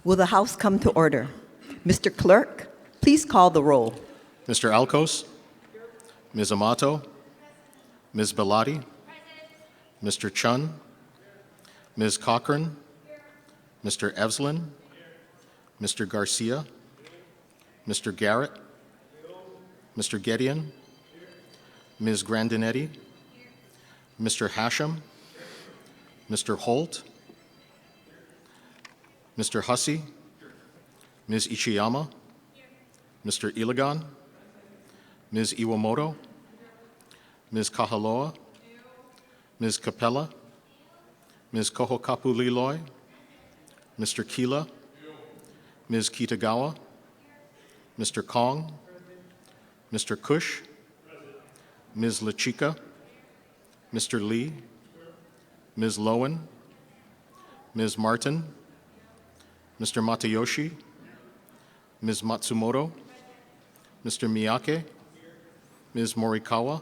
Will the House come to order? Mr. Clerk, please call the roll. Mr. Alcos, Ms. Amato, Ms. Bellotti, Mr. Chun, Ms. Cochran, Mr. Evslin, Mr. Garcia, Mr. Garrett, Mr. Gedeon, Ms. Grandinetti, Mr. Hashem, Mr. Holt, Mr. Hussey, Ms. Ichiyama, Mr. Iligan, Ms. Iwamoto, Ms. Kahaloa, Ms. Capella, Ms. Kohokapu-Liloy, Mr. Kila, Ms. Kitagawa, Mr. Kong, Mr. Cush, Ms. Lachika, Mr. Lee, Ms. Lowen, Ms. Martin, Mr. Matayoshi, Ms. Matsumoto, Mr. Miyake, Ms. Morikawa,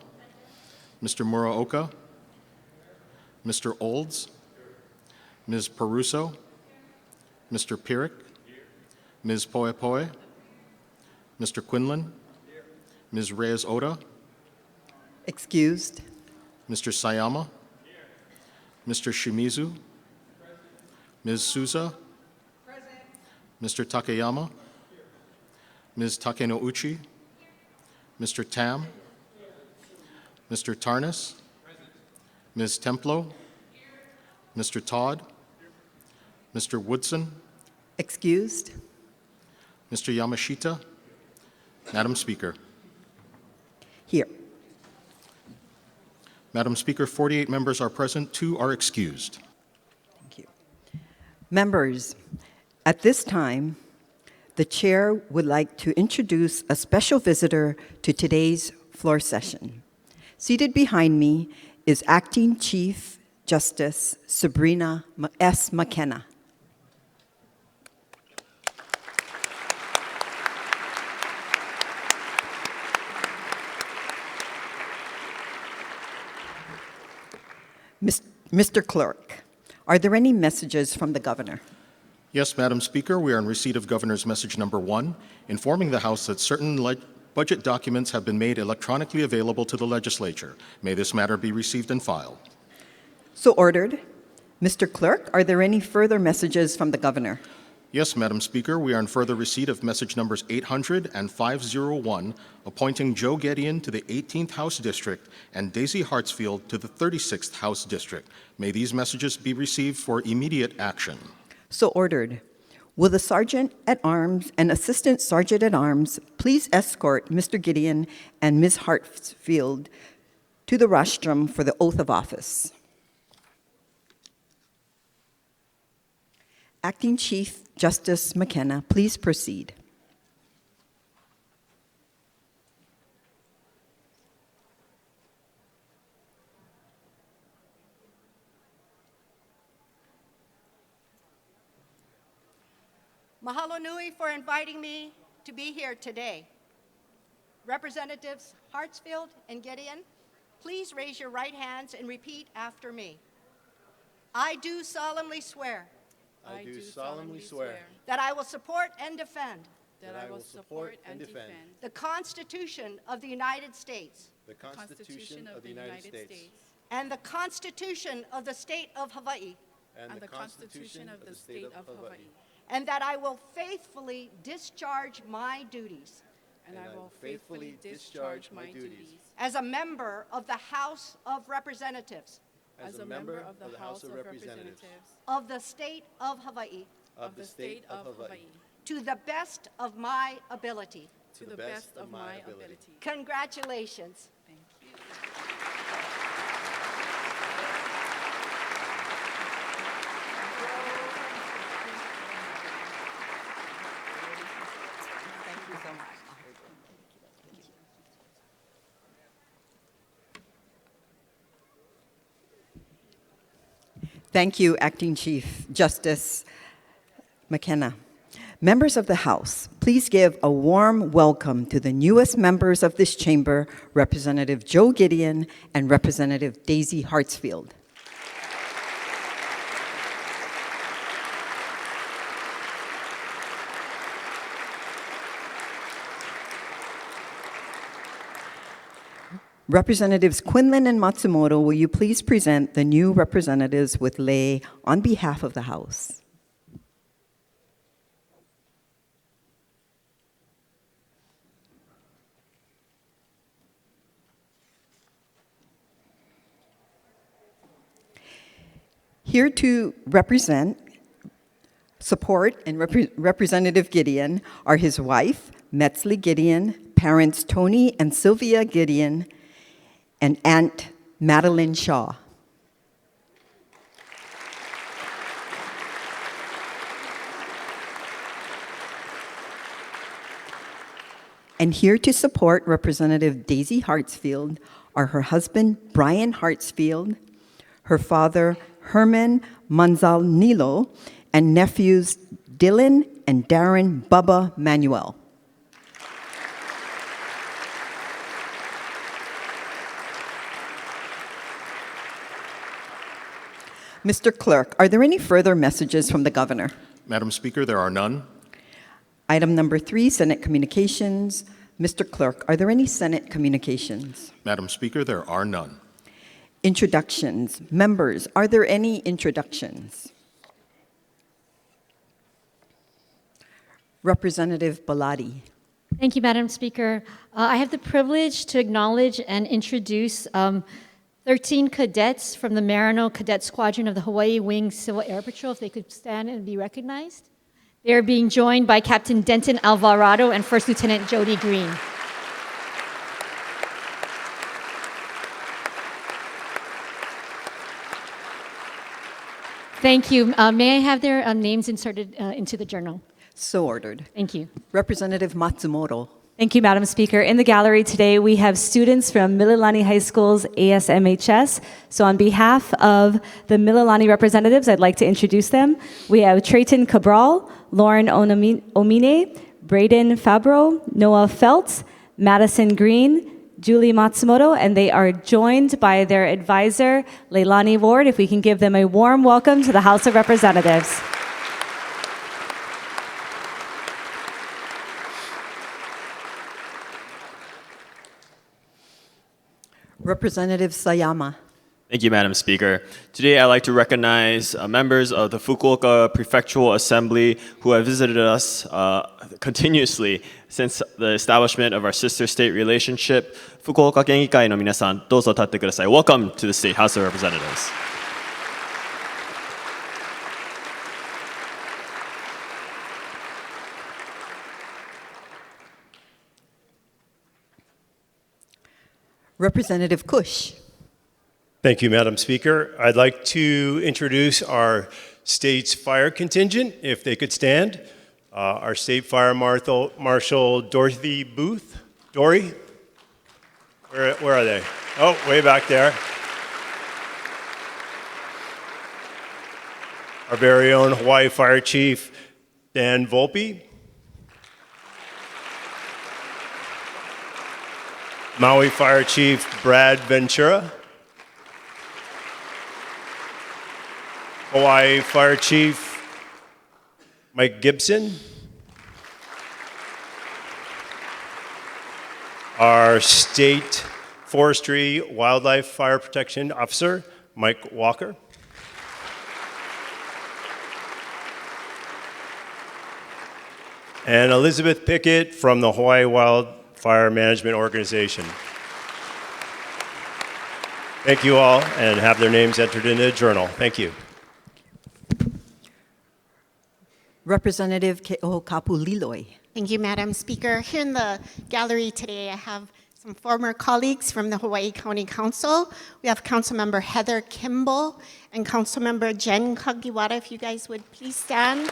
Mr. Muraoka, Mr. Olds, Ms. Peruso, Mr. Pirik, Ms. Poepoe, Mr. Quinlan, Ms. Reyes-Oda, Excused. Mr. Sayama, Mr. Shimizu, Ms. Souza, Mr. Takeyama, Ms. Takenouchi, Mr. Tam, Mr. Tarnas, Ms. Templo, Mr. Todd, Mr. Woodson, Excused. Mr. Yamashita. Madam Speaker. Here. Madam Speaker, 48 members are present, 2 are excused. Thank you. Members, at this time, the chair would like to introduce a special visitor to today's floor session. Seated behind me is Acting Chief Justice Sabrina S. McKenna. Mr. Clerk, are there any messages from the Governor? Yes, Madam Speaker, we are in receipt of Governor's message number 1, informing the House that certain budget documents have been made electronically available to the legislature. May this matter be received and filed. So ordered. Mr. Clerk, are there any further messages from the Governor? Yes, Madam Speaker, we are in further receipt of message numbers 800 and 501, appointing Joe Gedeon to the 18th House District and Daisy Hartsfield to the 36th House District. May these messages be received for immediate action. So ordered. Will the Sergeant-at-Arms and Assistant Sergeant-at-Arms please escort Mr. Gedeon and Ms. Hartsfield to the rostrum for the oath of office? Acting Chief Justice McKenna, please proceed. Mahalo nui for inviting me to be here today. Representatives Hartsfield and Gedeon, please raise your right hands and repeat after me. I do solemnly swear I do solemnly swear that I will support and defend that I will support and defend the Constitution of the United States the Constitution of the United States and the Constitution of the State of Hawaii, and the Constitution of the State of Hawaii, and that I will faithfully discharge my duties and I will faithfully discharge my duties as a member of the House of Representatives as a member of the House of Representatives of the State of Hawaii of the State of Hawaii to the best of my ability. to the best of my ability. Congratulations. Thank you. Thank you so much. Thank you, Acting Chief Justice McKenna. Members of the House, please give a warm welcome to the newest members of this chamber, Representative Joe Gedeon and Representative Daisy Hartsfield. Representatives Quinlan and Matsumoto, will you please present the new representatives with Lei on behalf of the House? Here to support Representative Gideon are his wife, Metzli Gideon, parents Tony and Sylvia Gideon, and Aunt Madeline Shaw. And here to support Representative Daisy Hartsfield are her husband, Brian Hartsfield, her father, Herman Manzanillo, and nephews Dylan and Darren Bubba Manuel. Mr. Clerk, are there any further messages from the governor? Madam Speaker, there are none. Item number 3, Senate communications. Mr. Clerk, are there any Senate communications? Madam Speaker, there are none. Introductions. Members, are there any introductions? Representative Belatti. Thank you, Madam Speaker. I have the privilege to acknowledge and introduce 13 cadets from the Marino Cadet Squadron of the Hawaii Wing Civil Air Patrol, if they could stand and be recognized. They are being joined by Captain Denton Alvarado and First Lieutenant Jody Green. Thank you. May I have their names inserted into the journal? So ordered. Thank you. Representative Matsumoto. Thank you, Madam Speaker. In the gallery today, we have students from Mililani High School's ASMHS. So on behalf of the Mililani representatives, I'd like to introduce them. We have Trayton Cabral, Lauren Omine, Braden Fabro, Noah Feltz, Madison Green, Julie Matsumoto, and they are joined by their advisor, Leilani Ward. If we can give them a warm welcome to the House of Representatives. Representative Sayama. Thank you, Madam Speaker. Today, I'd like to recognize members of the Fukuoka Prefectural Assembly who have visited us continuously since the establishment of our sister state relationship. Fukuoka Gengikai no minasan, dozo tatte kudasai. Welcome to the State House of Representatives. Representative Kush. Thank you, Madam Speaker. I'd like to introduce our state's fire contingent, if they could stand. Our State Fire Marshal Dorothy Booth. Dory? Where are they? Oh, way back there. Our very own Hawaii Fire Chief Dan Volpe. Maui Fire Chief Brad Ventura. Hawaii Fire Chief Mike Gibson. Our State Forestry Wildlife Fire Protection Officer Mike Walker. And Elizabeth Pickett from the Hawaii Wildfire Management Organization. Thank you all, and have their names entered in the journal. Thank you. Representative Ke'o Kapuliloi. Thank you, Madam Speaker. Here in the gallery today, I have some former colleagues from the Hawaii County Council. We have Councilmember Heather Kimball and Councilmember Jen Kagiwara. If you guys would please stand.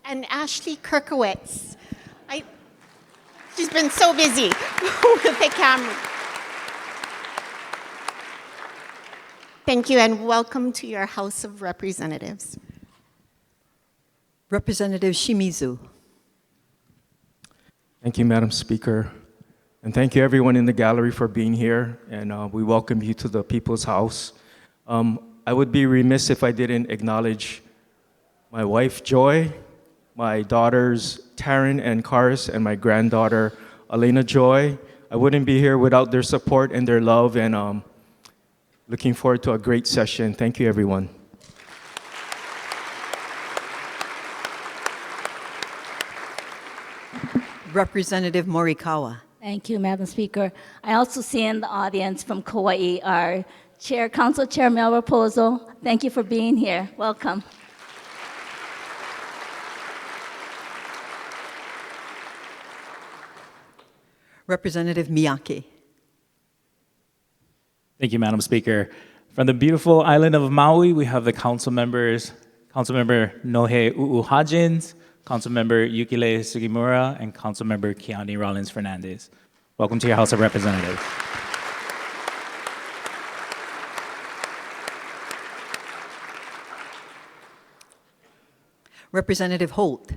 And Ashley Kirkowitz. She's been so busy with the camera. Thank you, and welcome to your House of Representatives. Representative Shimizu. Thank you, Madam Speaker. And thank you, everyone in the gallery, for being here. And we welcome you to the People's House. I would be remiss if I didn't acknowledge my wife, Joy, my daughters, Taryn and Karis, and my granddaughter, Elena Joy. I wouldn't be here without their support and their love, and looking forward to a great session. Thank you, everyone. Representative Morikawa. Thank you, Madam Speaker. I also see in the audience from Kauai our Chair, Council Chair Mel Raposo. Thank you for being here. Welcome. Representative Miyake. Thank you, Madam Speaker. From the beautiful island of Maui, we have the council members, Councilmember Nohe Uuhajins, Councilmember Yukile Sugimura, and Councilmember Kiani Rollins Fernandez. Welcome to your House of Representatives. Representative Holt.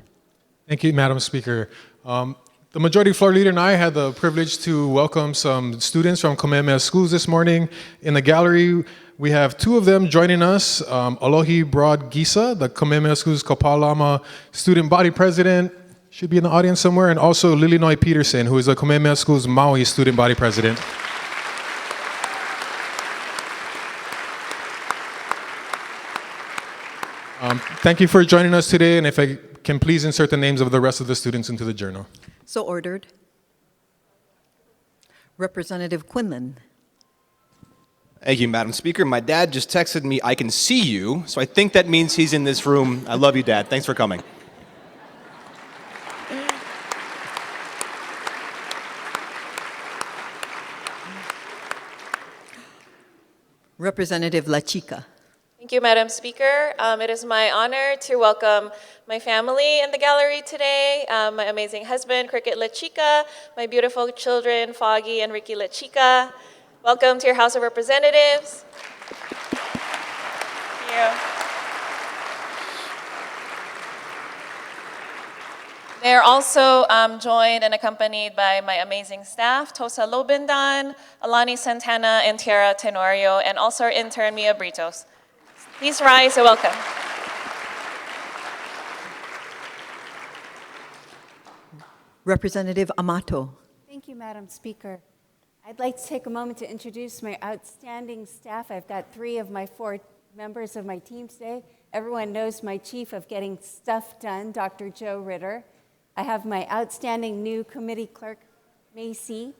Thank you, Madam Speaker. The Majority Floor Leader and I had the privilege to welcome some students from Kamehameha Schools this morning. In the gallery, we have two of them joining us. Alohi Broad Gisa, the Kamehameha Schools Kapalama Student Body President, should be in the audience somewhere, and also Lilinoy Peterson, who is the Kamehameha Schools Maui Student Body President. Thank you for joining us today, and if I can please insert the names of the rest of the students into the journal. So ordered. Representative Quinlan. Thank you, Madam Speaker. My dad just texted me, I can see you, so I think that means he's in this room. I love you, Dad. Thanks for coming. Representative La Chica. Thank you, Madam Speaker. It is my honor to welcome my family in the gallery today, my amazing husband, Cricket La Chica, my beautiful children, Foggy and Ricky La Chica. Welcome to your House of Representatives. Thank you. They are also joined and accompanied by my amazing staff, Tosa Lobindan, Alani Santana, and Tiara Tenorio, and also our intern, Mia Britos. Please rise and welcome. Representative Amato. Thank you, Madam Speaker. I'd like to take a moment to introduce my outstanding staff. I've got 3 of my 4 members of my team today. Everyone knows my chief of getting stuff done, Dr. Joe Ritter. I have my outstanding new committee clerk, Macy,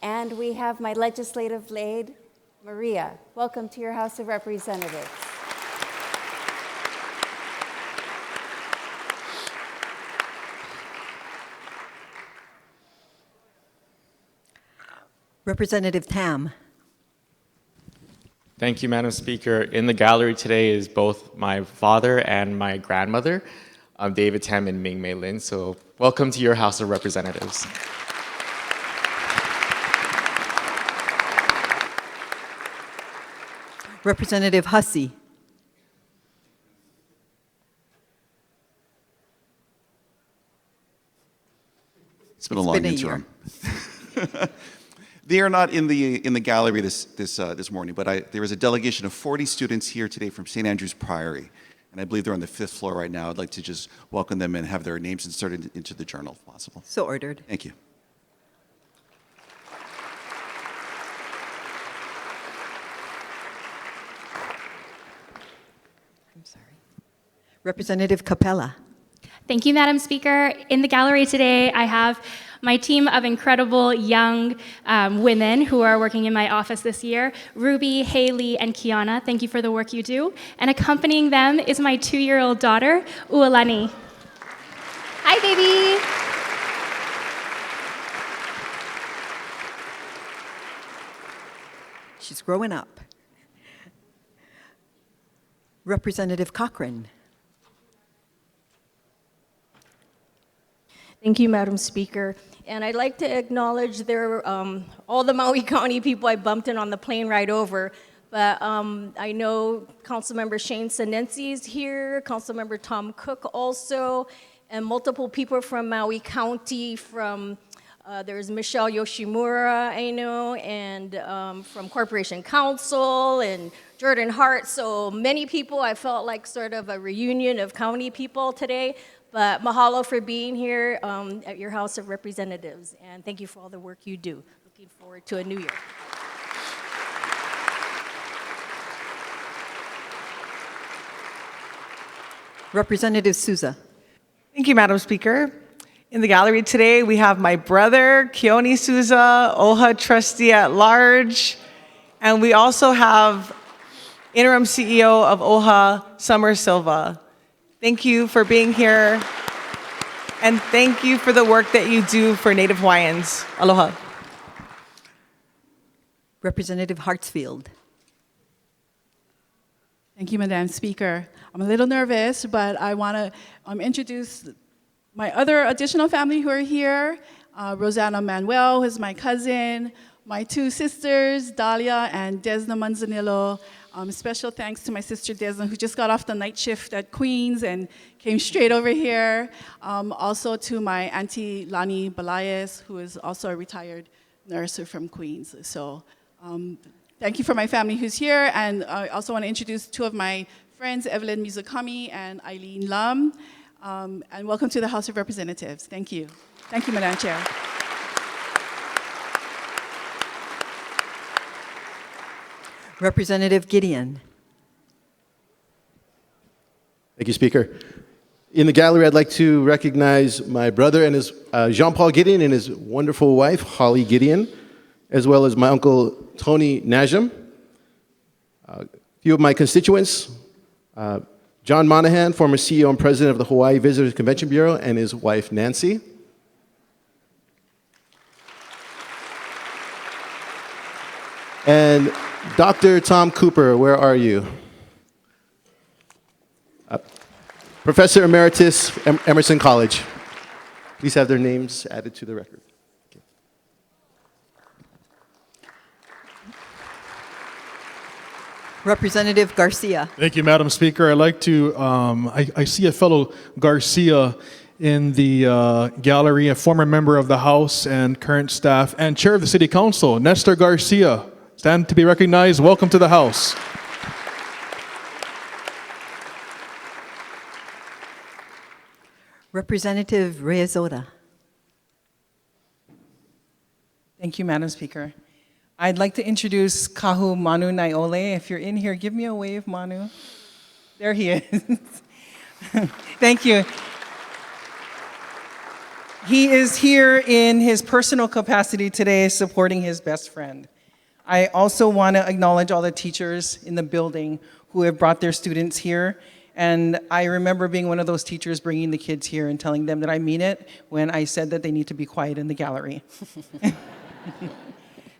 and we have my legislative aide, Maria. Welcome to your House of Representatives. Representative Tam. Thank you, Madam Speaker. In the gallery today is both my father and my grandmother, David Tam and Ming Mei Lin. So welcome to your House of Representatives. Representative Hussey. It's been a long interim. They are not in the gallery this morning, but there is a delegation of 40 students here today from St. Andrew's Priory, and I believe they're on the 5th floor right now. I'd like to just welcome them and have their names inserted into the journal if possible. So ordered. Thank you. I'm sorry. Representative Capella. Thank you, Madam Speaker. In the gallery today, I have my team of incredible young women who are working in my office this year, Ruby, Haley, and Kiana. Thank you for the work you do. And accompanying them is my 2-year-old daughter, Ualani. Hi, baby. She's growing up. Representative Cochran. Thank you, Madam Speaker. And I'd like to acknowledge all the Maui County people I bumped in on the plane ride over. But I know Councilmember Shane Senensi is here, Councilmember Tom Cook also, and multiple people from Maui County, there's Michelle Yoshimura, I know, and from Corporation Council, and Jordan Hart, so many people. I felt like sort of a reunion of county people today. But mahalo for being here at your House of Representatives, and thank you for all the work you do. Looking forward to a new year. Representative Souza. Thank you, Madam Speaker. In the gallery today, we have my brother, Keone Souza, OHA trustee at large, and we also have interim CEO of OHA, Summer Silva. Thank you for being here, and thank you for the work that you do for Native Hawaiians. Aloha. Representative Hartsfield. Thank you, Madam Speaker. I'm a little nervous, but I want to introduce my other additional family who are here. Rosanna Manuel, who's my cousin, my two sisters, Dahlia and Desna Manzanillo. Special thanks to my sister Desna, who just got off the night shift at Queens and came straight over here. Also to my auntie Lani Balayes, who is also a retired nurse from Queens. So thank you for my family who's here. And I also want to introduce two of my friends, Evelyn Mizukami and Eileen Lam. And welcome to the House of Representatives. Thank you. Thank you, Madam Chair. Representative Gideon. Thank you, Speaker. In the gallery, I'd like to recognize my brother and his Jean-Paul Gideon and his wonderful wife, Holly Gideon, as well as my uncle, Tony Najam. A few of my constituents, John Monahan, former CEO and president of the Hawaii Visitors Convention Bureau, and his wife, Nancy. And Dr. Tom Cooper, where are you? Professor Emeritus, Emerson College. Please have their names added to the record. Okay. Representative Garcia. Thank you, Madam Speaker. I'd like to, I see a fellow Garcia in the gallery, a former member of the House and current staff, and chair of the City Council, Nestor Garcia. Stand to be recognized. Welcome to the House. Representative Reyes-Oda. Thank you, Madam Speaker. I'd like to introduce Kahu Manu Naiole. If you're in here, give me a wave, Manu. There he is. Thank you. He is here in his personal capacity today supporting his best friend. I also want to acknowledge all the teachers in the building who have brought their students here. And I remember being one of those teachers bringing the kids here and telling them that I mean it when I said that they need to be quiet in the gallery.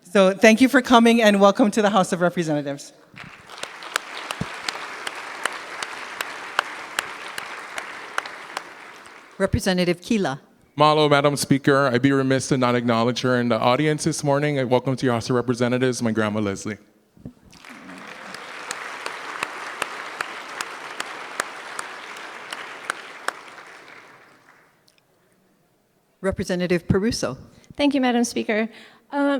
So thank you for coming and welcome to the House of Representatives. Representative Kila. Mahalo, Madam Speaker. I'd be remiss to not acknowledge her in the audience this morning. Welcome to your House of Representatives, my grandma Leslie. Representative Peruso. Thank you, Madam Speaker.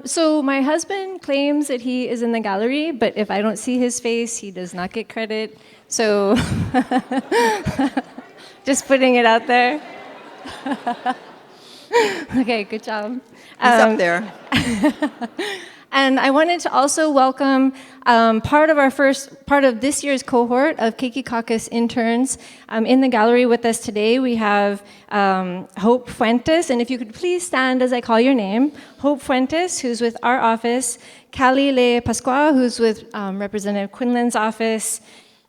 So my husband claims that he is in the gallery, but if I don't see his face, he does not get credit. So just putting it out there. Okay, good job. He's up there. And I wanted to also welcome part of this year's cohort of Keiki Caucus interns. In the gallery with us today, we have Hope Fuentes, and if you could please stand as I call your name. Hope Fuentes, who's with our office, Callie Le Pasqua, who's with Representative Quinlan's office,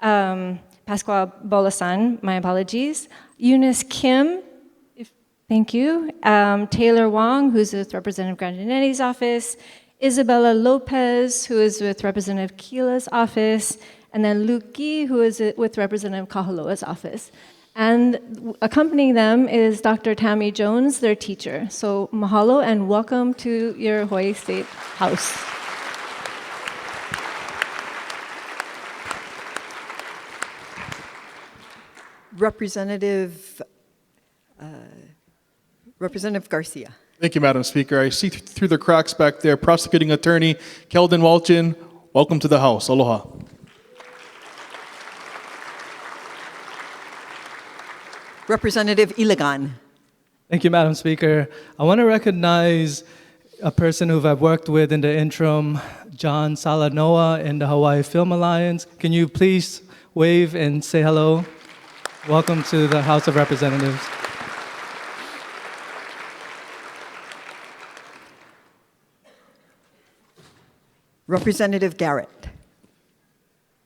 Pasqua Bolasan, my apologies, Eunice Kim, thank you, Taylor Wong, who's with Representative Grandinetti's office, Isabella Lopez, who is with Representative Keela's office, and then Luke Gee, who is with Representative Kahaloa's office. And accompanying them is Dr. Tammy Jones, their teacher. So mahalo and welcome to your Hawaii State House. Representative Garcia. Thank you, Madam Speaker. I see through the cracks back there, prosecuting attorney Keldon Walchin. Welcome to the House. Aloha. Representative Iligan. Thank you, Madam Speaker. I want to recognize a person who I've worked with in the interim, John Salanoa in the Hawaii Film Alliance. Can you please wave and say hello? Welcome to the House of Representatives. Representative Garrett.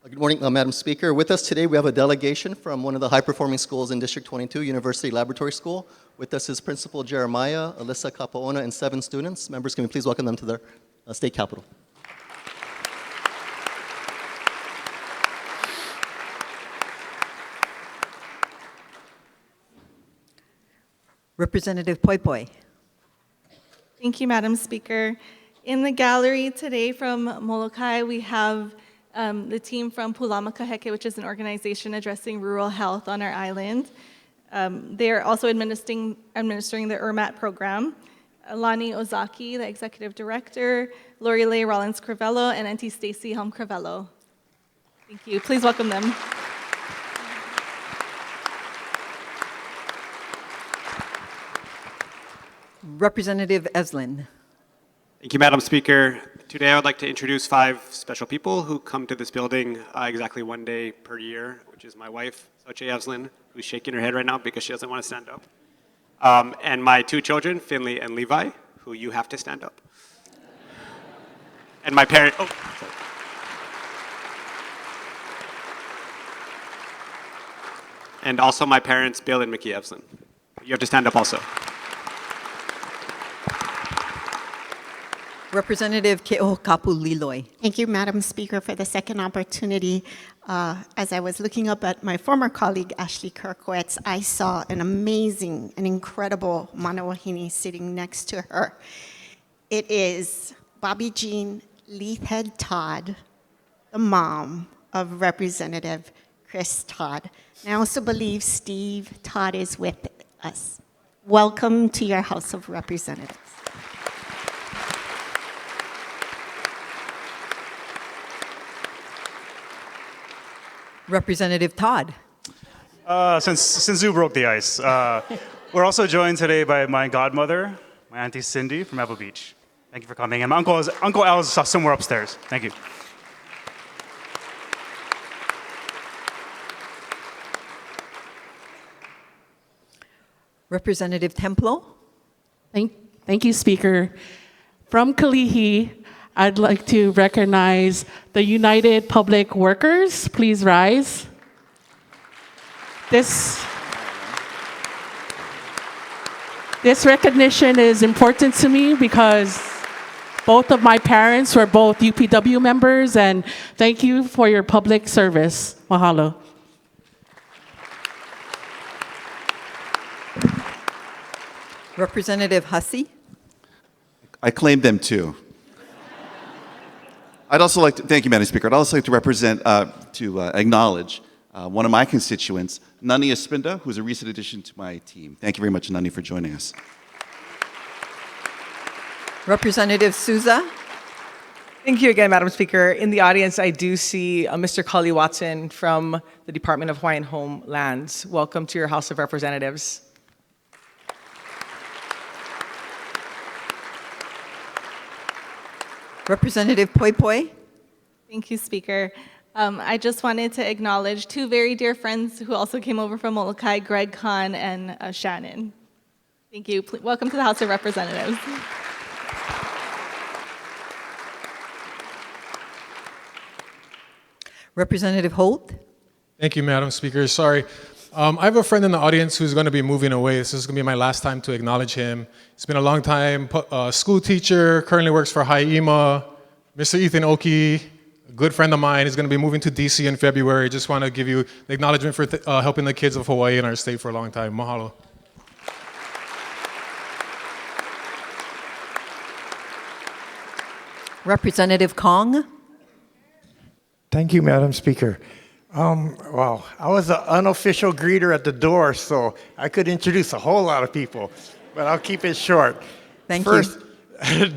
Good morning, Madam Speaker. With us today, we have a delegation from one of the high-performing schools in District 22, University Laboratory School. With us is Principal Jeremiah, Alyssa Kapaona, and 7 students. Members, can we please welcome them to their state capitol? Representative Poi Poi. Thank you, Madam Speaker. In the gallery today from Molokai, we have the team from Pulama Kaheke, which is an organization addressing rural health on our island. They are also administering the ERMAT program. Lani Ozaki, the executive director, Lori Leigh Rollins-Crivello, and Auntie Stacy Helm-Crivello. Thank you. Please welcome them. Representative Eslin. Thank you, Madam Speaker. Today I would like to introduce 5 special people who come to this building exactly 1 day per year, which is my wife, Soche Eslin, who's shaking her head right now because she doesn't want to stand up, and my 2 children, Finley and Levi, who you have to stand up. And my parent, and also my parents, Bill and Mickey Eslin. You have to stand up also. Representative Ke'okapu Liloi. Thank you, Madam Speaker, for the second opportunity. As I was looking up at my former colleague, Ashley Kirkowitz, I saw an amazing and incredible Manawahini sitting next to her. It is Bobby Jean Leithhead Todd, the mom of Representative Chris Todd. And I also believe Steve Todd is with us. Welcome to your House of Representatives. Representative Todd. Since Zoo broke the ice, we're also joined today by my godmother, my Auntie Cindy from Apple Beach. Thank you for coming. And my Uncle Al is somewhere upstairs. Thank you. Representative Templo. Thank you, Speaker. From Kalihi, I'd like to recognize the United Public Workers. Please rise. This recognition is important to me because both of my parents were both UPW members, and thank you for your public service. Mahalo. Representative Hussey. I claim them too. I'd also like to, thank you, Madam Speaker. I'd also like to acknowledge one of my constituents, Nani Espinda, who's a recent addition to my team. Thank you very much, Nani, for joining us. Representative Souza. Thank you again, Madam Speaker. In the audience, I do see Mr. Cully Watson from the Department of Hawaiian Homelands. Welcome to your House of Representatives. Representative Poi Poi. Thank you, Speaker. I just wanted to acknowledge 2 very dear friends who also came over from Molokai, Greg Kahn and Shannon. Thank you. Welcome to the House of Representatives. Representative Holt. Thank you, Madam Speaker. Sorry. I have a friend in the audience who's going to be moving away. This is going to be my last time to acknowledge him. It's been a long time. School teacher, currently works for Haima. Mr. Ethan Oki, a good friend of mine, is going to be moving to DC in February. Just want to give you the acknowledgement for helping the kids of Hawaii and our state for a long time. Mahalo. Representative Kong. Thank you, Madam Speaker. Wow, I was an unofficial greeter at the door, so I could introduce a whole lot of people, but I'll keep it short. Thank First, you.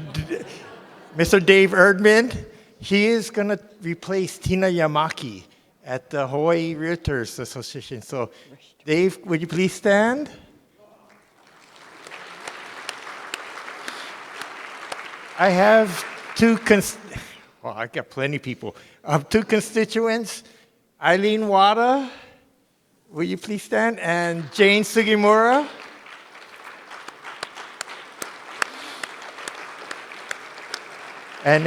Mr. Dave Erdman, he is going to replace Tina Yamaki, at the Hawaii Realtors Association. So, Dave, would you please stand? I have well, I got plenty of people. Two constituents, Eileen Wada, will you please stand? And Jane Sugimura. And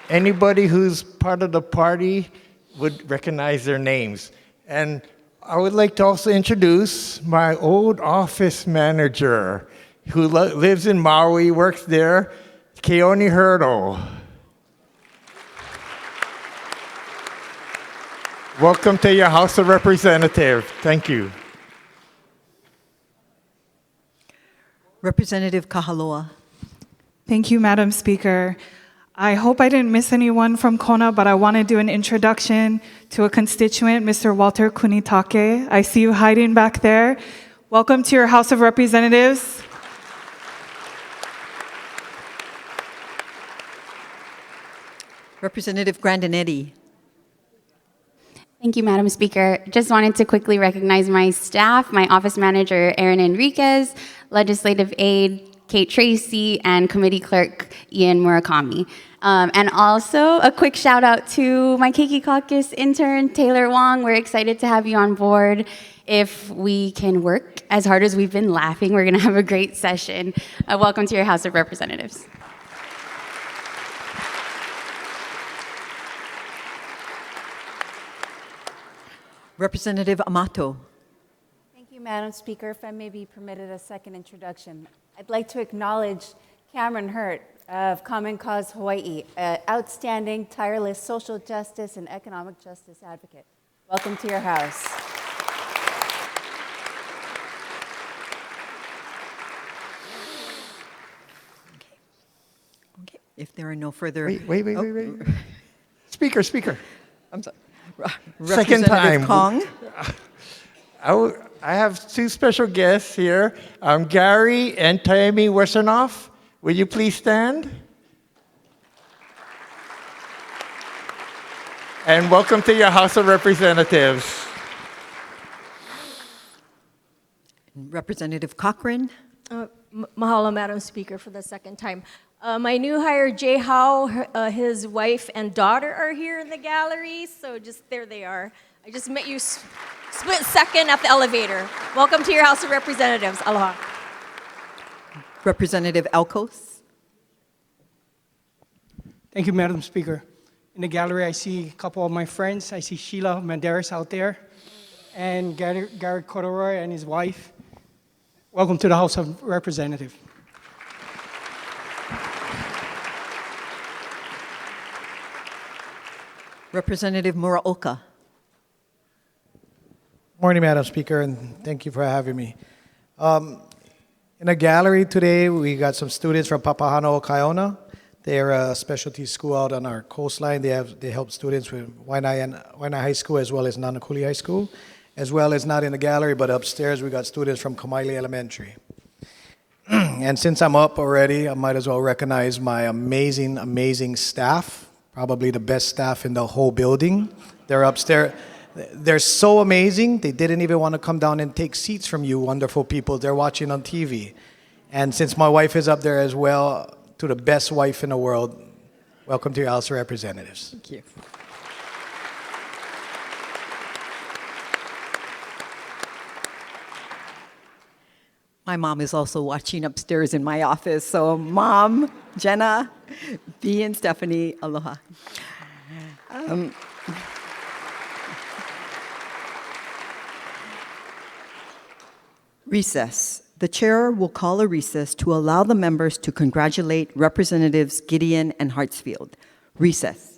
anybody who's part of the party would recognize their names. And I would like to also introduce my old office manager who lives in Maui, works there, Keone Hurdle. Welcome to your House of Representatives. Thank you. Representative Kahaloa. Thank you, Madam Speaker. I hope I didn't miss anyone from Kona, but I want to do an introduction to a constituent, Mr. Walter Kunitake. I see you hiding back there. Welcome to your House of Representatives. Representative Grandinetti. Thank you, Madam Speaker. Just wanted to quickly recognize my staff, my office manager, Erin Enriquez, legislative aide, Kate Tracy, and committee clerk, Ian Murakami. And also a quick shout out to my Keiki Caucus intern, Taylor Wong. We're excited to have you on board. If we can work as hard as we've been laughing, we're gonna have a great session. Welcome to your House of Representatives. Representative Amato. Thank you, Madam Speaker. If I may be permitted a second introduction, I'd like to acknowledge Cameron Hurt of Common Cause Hawaii, an outstanding, tireless social justice and economic justice advocate. Welcome to your house. Okay. If there are no further... Wait. Speaker. I'm sorry. Second time. Kong. I have two special guests here. Gary and Taimi Westernoff. Will you please stand? And welcome to your House of Representatives. Representative Cochran. Mahalo, Madam Speaker, for the second time. My new hire, Jay Howe, his wife and daughter are here in the gallery, so just there they are. I just met you split second at the elevator. Welcome to your House of Representatives. Aloha. Representative Elkos. Thank you, Madam Speaker. In the gallery, I see a couple of my friends. I see Sheila Manderis out there, and Gary Corduroy and his wife. Welcome to the House of Representatives. Representative Muraoka. Morning, Madam Speaker, and thank you for having me. In the gallery today, we got some students from Papahana Okaiona. They're a specialty school out on our coastline. They help students with Waianae High School as well as Nanakuli High School, as well as not in the gallery, but upstairs we got students from Kamaile Elementary. And since I'm up already, I might as well recognize my amazing staff, probably the best staff in the whole building. They're upstairs. They're so amazing, they didn't even want to come down and take seats from you wonderful people. They're watching on TV. And since my wife is up there as well, to the best wife in the world, welcome to your House of Representatives. Thank you. My mom is also watching upstairs in my office. So Mom, Jenna, B and Stephanie, aloha. Recess. The chair will call a recess to allow the members to congratulate Representatives Gideon and Hartsfield. Recess.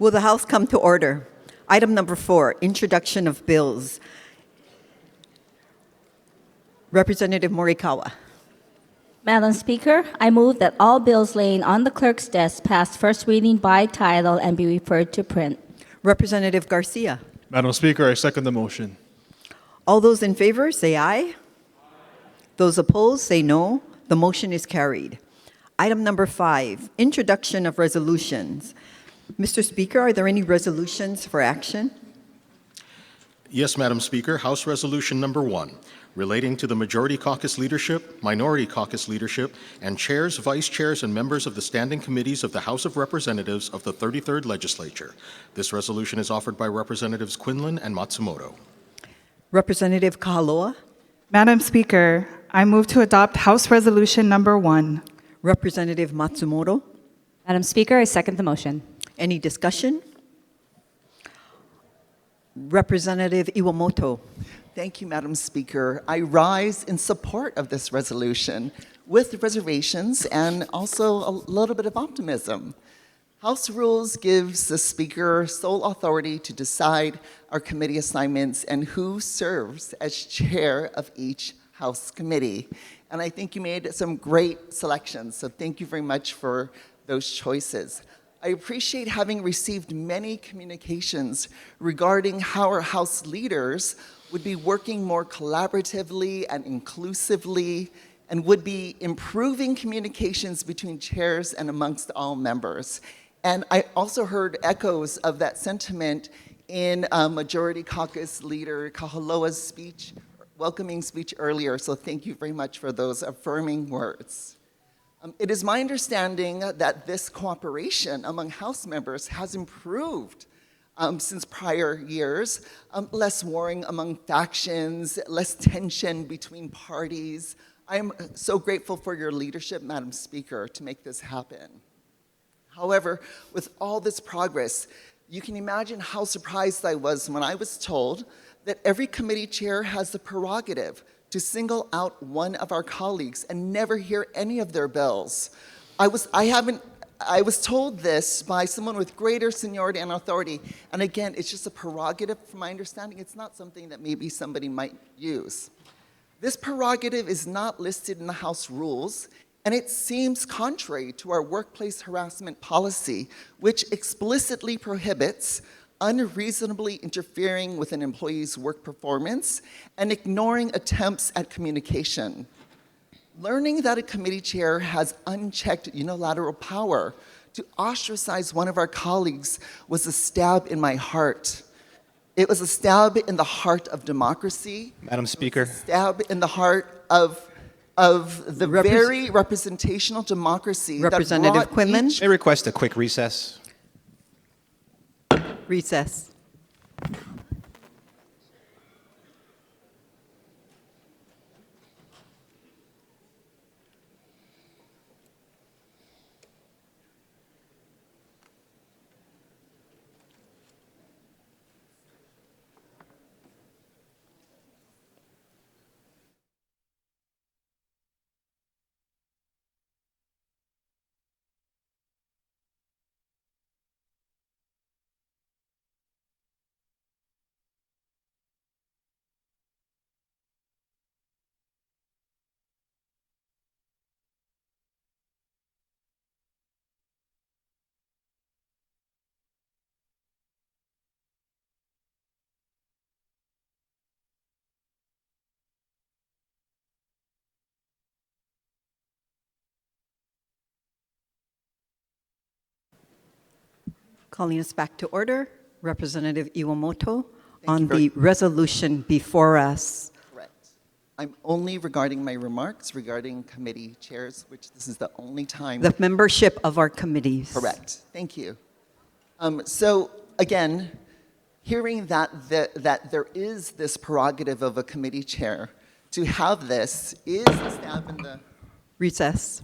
Will the House come to order? Item number 4, introduction of bills. Representative Morikawa. Madam Speaker, I move that all bills laying on the clerk's desk pass first reading by title and be referred to print. Representative Garcia. Madam Speaker, I second the motion. All those in favor, say aye. Those opposed, say no. The motion is carried. Item number 5, introduction of resolutions. Mr. Speaker, are there any resolutions for action? Yes, Madam Speaker. House Resolution Number 1, relating to the Majority Caucus leadership, Minority Caucus leadership, and chairs, vice chairs, and members of the standing committees of the House of Representatives of the 33rd Legislature. This resolution is offered by Representatives Quinlan and Matsumoto. Representative Kahaloa. Madam Speaker, I move to adopt House Resolution Number 1. Representative Matsumoto. Madam Speaker, I second the motion. Any discussion? Representative Iwamoto. Thank you, Madam Speaker. I rise in support of this resolution with reservations and also a little bit of optimism. House rules gives the Speaker sole authority to decide our committee assignments and who serves as chair of each House committee. And I think you made some great selections, so thank you very much for those choices. I appreciate having received many communications regarding how our House leaders would be working more collaboratively and inclusively and would be improving communications between chairs and amongst all members. And I also heard echoes of that sentiment in Majority Caucus Leader Kahaloa's speech, welcoming speech earlier, so thank you very much for those affirming words. It is my understanding that this cooperation among House members has improved since prior years, less warring among factions, less tension between parties. I am so grateful for your leadership, Madam Speaker, to make this happen. However, with all this progress, you can imagine how surprised I was when I was told that every committee chair has the prerogative to single out one of our colleagues and never hear any of their bills. I was told this by someone with greater seniority and authority, and again, it's just a prerogative from my understanding. It's not something that maybe somebody might use. This prerogative is not listed in the House rules, and it seems contrary to our workplace harassment policy, which explicitly prohibits unreasonably interfering with an employee's work performance and ignoring attempts at communication. Learning that a committee chair has unchecked unilateral power to ostracize one of our colleagues was a stab in my heart. It was a stab in the heart of democracy. Madam Speaker. A stab in the heart of the very representational democracy Representative that brought Quinlan. May I request a quick recess? Recess. Calling us back to order, Representative Iwamoto, on the resolution before us. Correct. I'm only regarding my remarks regarding committee chairs, which this is the only time. The membership of our committees. Correct. Thank you. So again, hearing that there is this prerogative of a committee chair, to have this is a stab in the... Recess.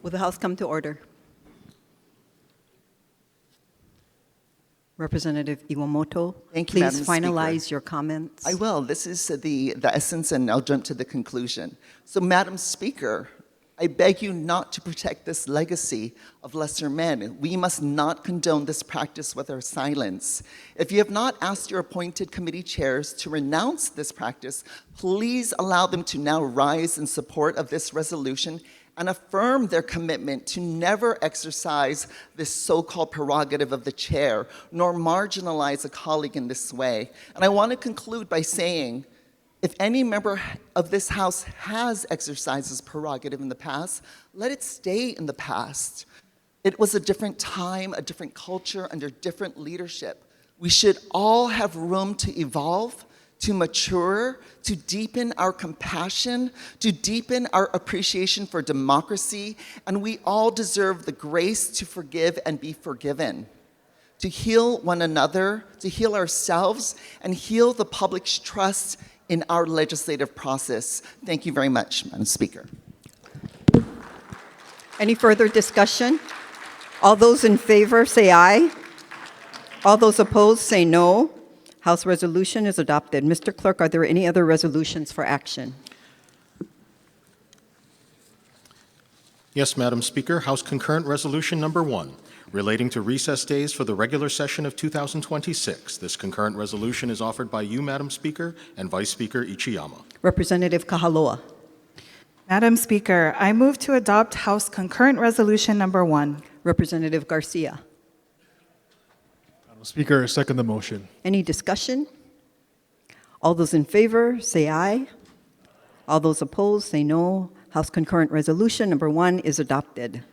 Will the House come to order? Representative Iwamoto, Thank you, please Madam finalize Speaker. your comments. I will. This is the essence, and I'll jump to the conclusion. So, Madam Speaker, I beg you not to protect this legacy of lesser men. We must not condone this practice with our silence. If you have not asked your appointed committee chairs to renounce this practice, please allow them to now rise in support of this resolution and affirm their commitment to never exercise this so-called prerogative of the chair, nor marginalize a colleague in this way. And I want to conclude by saying, if any member of this House has exercised this prerogative in the past, let it stay in the past. It was a different time, a different culture, under different leadership. We should all have room to evolve, to mature, to deepen our compassion, to deepen our appreciation for democracy, and we all deserve the grace to forgive and be forgiven, to heal one another, to heal ourselves, and heal the public's trust in our legislative process. Thank you very much, Madam Speaker. Any further discussion? All those in favor say aye. All those opposed say no. House resolution is adopted. Mr. Clerk, are there any other resolutions for action? Yes, Madam Speaker. House Concurrent Resolution Number 1, relating to recess days for the regular session of 2026. This concurrent resolution is offered by you, Madam Speaker, and Vice Speaker Ichiyama. Representative Kahaloa. Madam Speaker, I move to adopt House Concurrent Resolution Number 1. Representative Garcia. Madam Speaker, I second the motion. Any discussion? All those in favor say aye. All those opposed say no. House Concurrent Resolution Number 1 is adopted.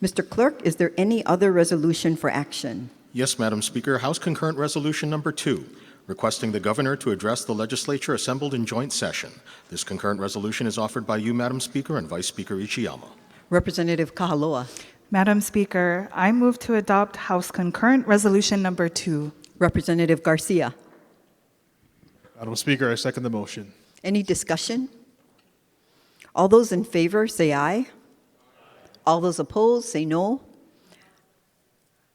Mr. Clerk, is there any other resolution for action? Yes, Madam Speaker. House Concurrent Resolution Number 2, requesting the Governor to address the legislature assembled in joint session. This concurrent resolution is offered by you, Madam Speaker, and Vice Speaker Ichiyama. Representative Kahaloa. Madam Speaker, I move to adopt House Concurrent Resolution Number 2. Representative Garcia. Madam Speaker, I second the motion. Any discussion? All those in favor say aye. All those opposed say no.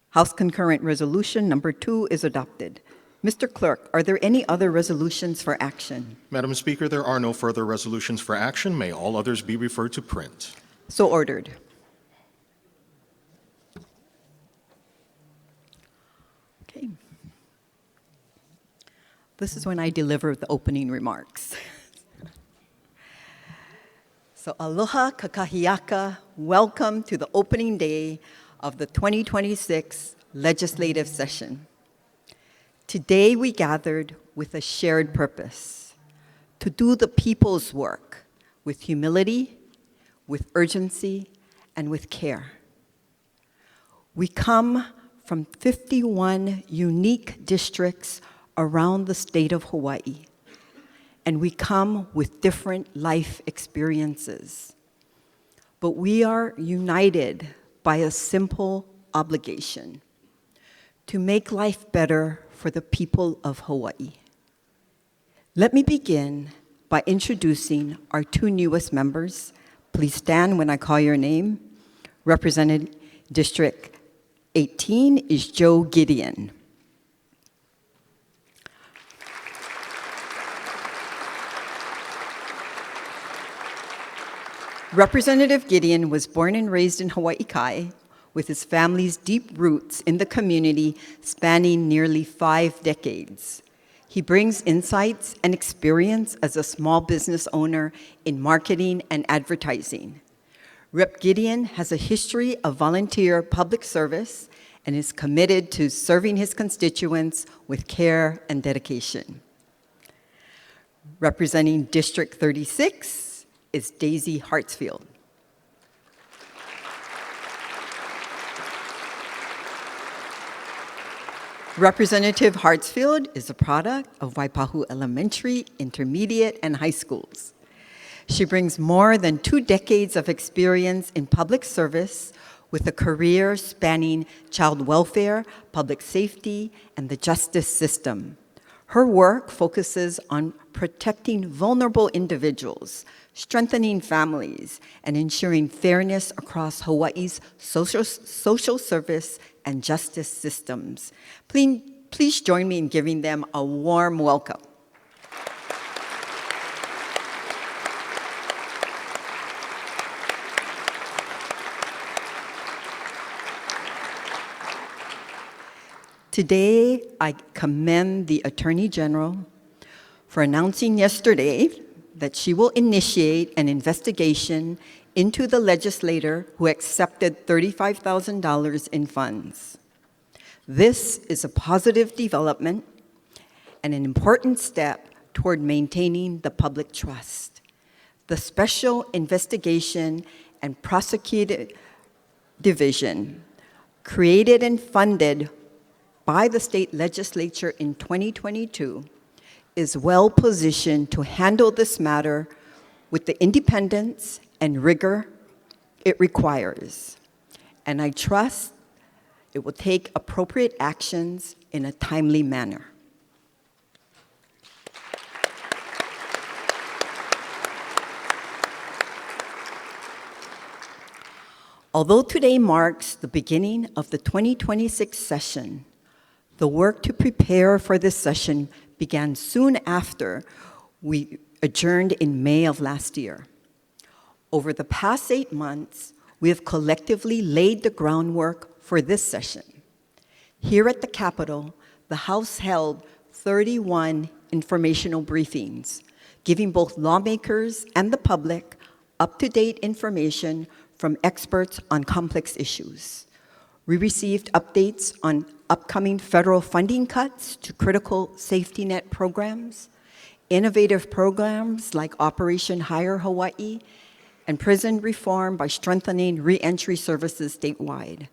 House Concurrent Resolution Number 2 is adopted. Mr. Clerk, are there any other resolutions for action? Madam Speaker, there are no further resolutions for action. May all others be referred to print. So ordered. Okay. This is when I deliver the opening remarks. So aloha kakahiaka, welcome to the opening day of the 2026 legislative session. Today we gathered with a shared purpose, to do the people's work with humility, with urgency, and with care. We come from 51 unique districts around the state of Hawaii, and we come with different life experiences. But we are united by a simple obligation: to make life better for the people of Hawaii. Let me begin by introducing our two newest members. Please stand when I call your name. Represented District 18 is Joe Gideon. Representative Gideon was born and raised in Hawaii Kai, with his family's deep roots in the community spanning nearly 5 decades. He brings insights and experience as a small business owner in marketing and advertising. Rep. Gideon has a history of volunteer public service and is committed to serving his constituents with care and dedication. Representing District 36 is Daisy Hartsfield. Representative Hartsfield is a product of Waipahu Elementary, Intermediate, and High Schools. She brings more than 2 decades of experience in public service with a career spanning child welfare, public safety, and the justice system. Her work focuses on protecting vulnerable individuals, strengthening families, and ensuring fairness across Hawaii's social service and justice systems. Please join me in giving them a warm welcome. Today, I commend the Attorney General for announcing yesterday that she will initiate an investigation into the legislator who accepted $35,000 in funds. This is a positive development and an important step toward maintaining the public trust. The Special Investigation and Prosecutive Division, created and funded by the state legislature in 2022, is well positioned to handle this matter with the independence and rigor it requires. And I trust it will take appropriate actions in a timely manner. Although today marks the beginning of the 2026 session, the work to prepare for this session began soon after we adjourned in May of last year. Over the past 8 months, we have collectively laid the groundwork for this session. Here at the Capitol, the House held 31 informational briefings, giving both lawmakers and the public up-to-date information from experts on complex issues. We received updates on upcoming federal funding cuts to critical safety net programs, innovative programs like Operation Hire Hawaii, and prison reform by strengthening reentry services statewide.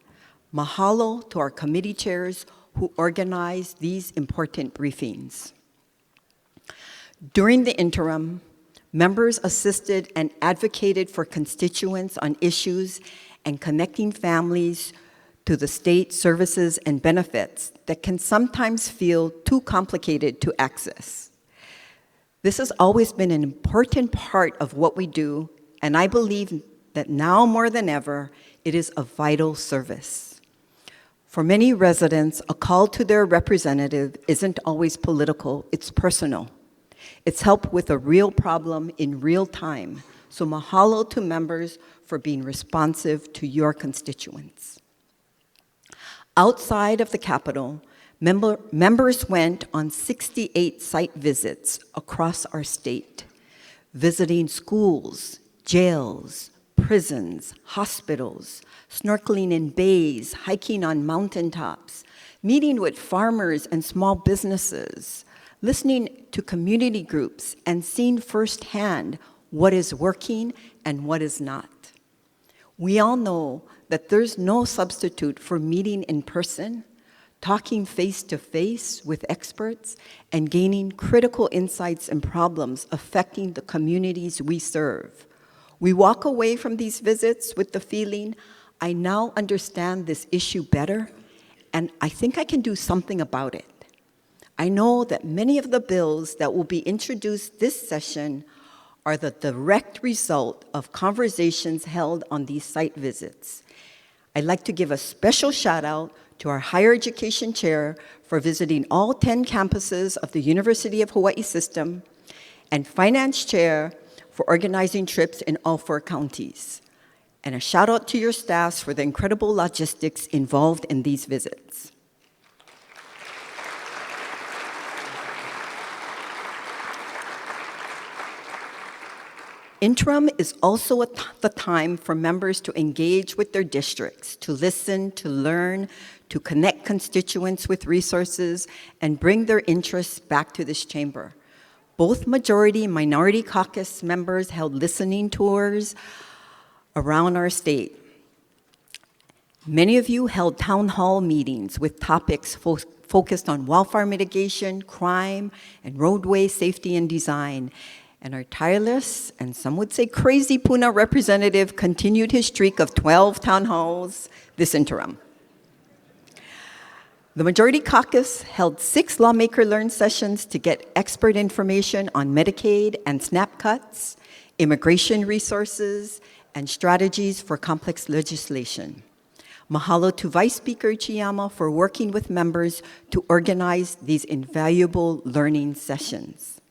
Mahalo to our committee chairs who organized these important briefings. During the interim, members assisted and advocated for constituents on issues and connecting families to the state services and benefits that can sometimes feel too complicated to access. This has always been an important part of what we do, and I believe that now more than ever, it is a vital service. For many residents, a call to their representative isn't always political, it's personal. It's help with a real problem in real time, so mahalo to members for being responsive to your constituents. Outside of the Capitol, members went on 68 site visits across our state, visiting schools, jails, prisons, hospitals, snorkeling in bays, hiking on mountaintops, meeting with farmers and small businesses, listening to community groups, and seeing firsthand what is working and what is not. We all know that there's no substitute for meeting in person, talking face-to-face with experts, and gaining critical insights and problems affecting the communities we serve. We walk away from these visits with the feeling, I now understand this issue better, and I think I can do something about it. I know that many of the bills that will be introduced this session are the direct result of conversations held on these site visits. I'd like to give a special shout out to our higher education chair for visiting all 10 campuses of the University of Hawaii system, and finance chair for organizing trips in all 4 counties. And a shout out to your staffs for the incredible logistics involved in these visits. Interim is also the time for members to engage with their districts, to listen, to learn, to connect constituents with resources, and bring their interests back to this chamber. Both majority and minority caucus members held listening tours around our state. Many of you held town hall meetings with topics focused on wildfire mitigation, crime, and roadway safety and design. And our tireless, and some would say crazy Puna representative continued his streak of 12 town halls this interim. The Majority Caucus held 6 lawmaker learn sessions to get expert information on Medicaid and SNAP cuts, immigration resources, and strategies for complex legislation. Mahalo to Vice Speaker Chiyama for working with members to organize these invaluable learning sessions.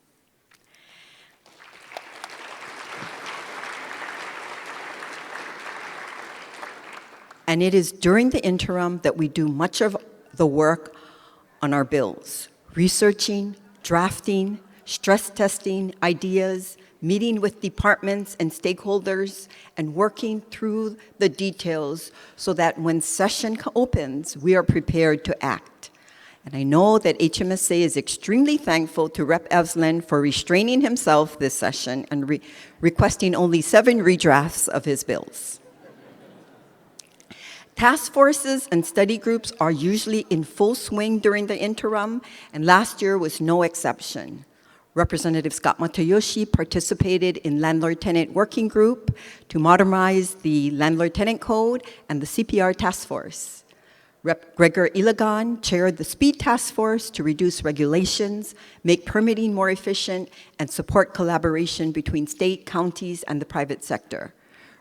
And it is during the interim that we do much of the work on our bills, researching, drafting, stress testing ideas, meeting with departments and stakeholders, and working through the details so that when session opens, we are prepared to act. And I know that HMSA is extremely thankful to Rep. Evslin for restraining himself this session and requesting only 7 redrafts of his bills. Task forces and study groups are usually in full swing during the interim, and last year was no exception. Representative Scott Matayoshi participated in Landlord-Tenant Working Group to modernize the Landlord-Tenant Code and the CPR Task Force. Rep. Gregor Ilagan chaired the Speed Task Force to reduce regulations, make permitting more efficient, and support collaboration between state, counties, and the private sector.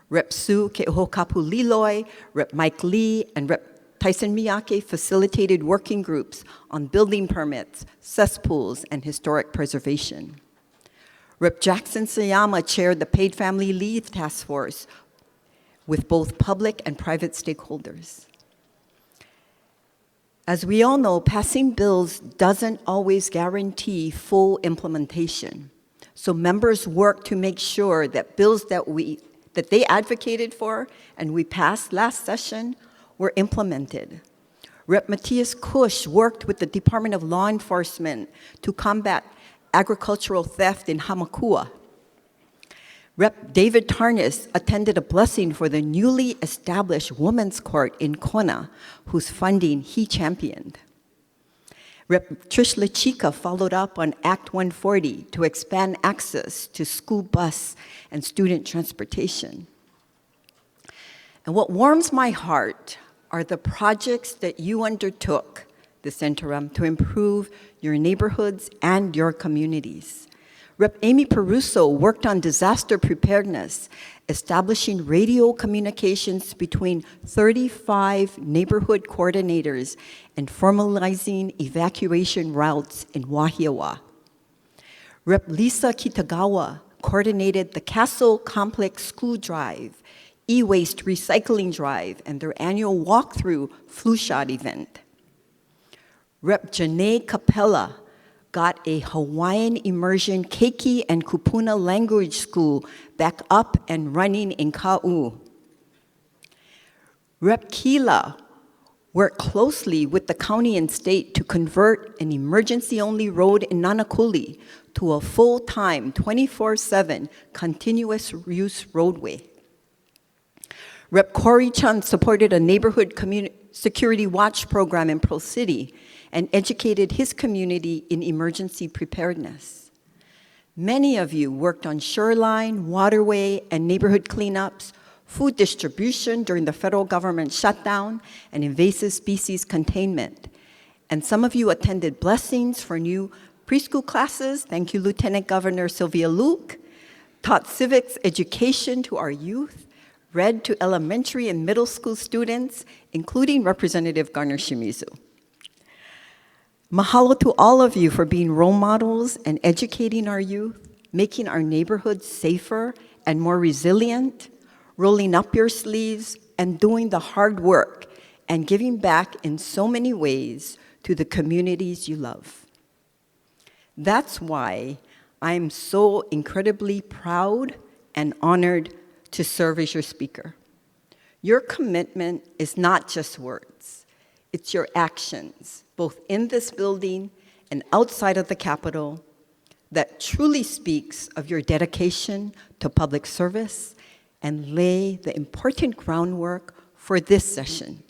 Rep. Sue Ke'ohokapu Liloy, Rep. Mike Lee, and Rep. Tyson Miyake facilitated working groups on building permits, cesspools, and historic preservation. Rep. Jackson Sayama chaired the Paid Family Leave Task Force with both public and private stakeholders. As we all know, passing bills doesn't always guarantee full implementation. So members work to make sure that bills that they advocated for and we passed last session were implemented. Rep. Matthias Kush worked with the Department of Law Enforcement to combat agricultural theft in Hamakua. Rep. David Tarnas attended a blessing for the newly established Women's Court in Kona, whose funding he championed. Rep. Trish LaChica followed up on Act 140 to expand access to school bus and student transportation. And what warms my heart are the projects that you undertook this interim to improve your neighborhoods and your communities. Rep. Amy Peruso worked on disaster preparedness, establishing radio communications between 35 neighborhood coordinators and formalizing evacuation routes in Wahiawa. Rep. Lisa Kitagawa coordinated the Castle Complex School Drive, e-waste recycling drive, and their annual walkthrough flu shot event. Rep. Janae Capella got a Hawaiian immersion keiki and kupuna language school back up and running in Ka'u. Rep. Kila worked closely with the county and state to convert an emergency-only road in Nanakuli to a full-time, 24/7 continuous use roadway. Rep. Corey Chun supported a neighborhood security watch program in Pearl City and educated his community in emergency preparedness. Many of you worked on shoreline, waterway, and neighborhood cleanups, food distribution during the federal government shutdown, and invasive species containment. And some of you attended blessings for new preschool classes. Thank you, Lieutenant Governor Sylvia Luke. Taught civics education to our youth, read to elementary and middle school students, including Representative Garner Shimizu. Mahalo to all of you for being role models and educating our youth, making our neighborhoods safer and more resilient, rolling up your sleeves and doing the hard work and giving back in so many ways to the communities you love. That's why I'm so incredibly proud and honored to serve as your speaker. Your commitment is not just words, it's your actions, both in this building and outside of the Capitol, that truly speaks of your dedication to public service and lay the important groundwork for this session.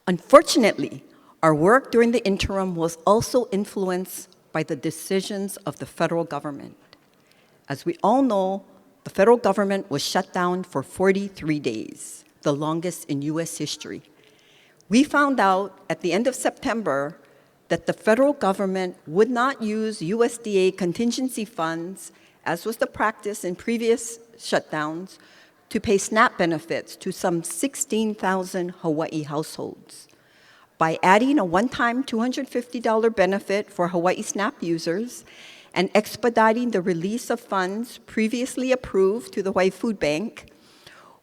Unfortunately, our work during the interim was also influenced by the decisions of the federal government. As we all know, the federal government was shut down for 43 days, the longest in US history. We found out at the end of September that the federal government would not use USDA contingency funds, as was the practice in previous shutdowns, to pay SNAP benefits to some 16,000 Hawaii households. By adding a one-time $250 benefit for Hawaii SNAP users and expediting the release of funds previously approved to the Hawaii Food Bank,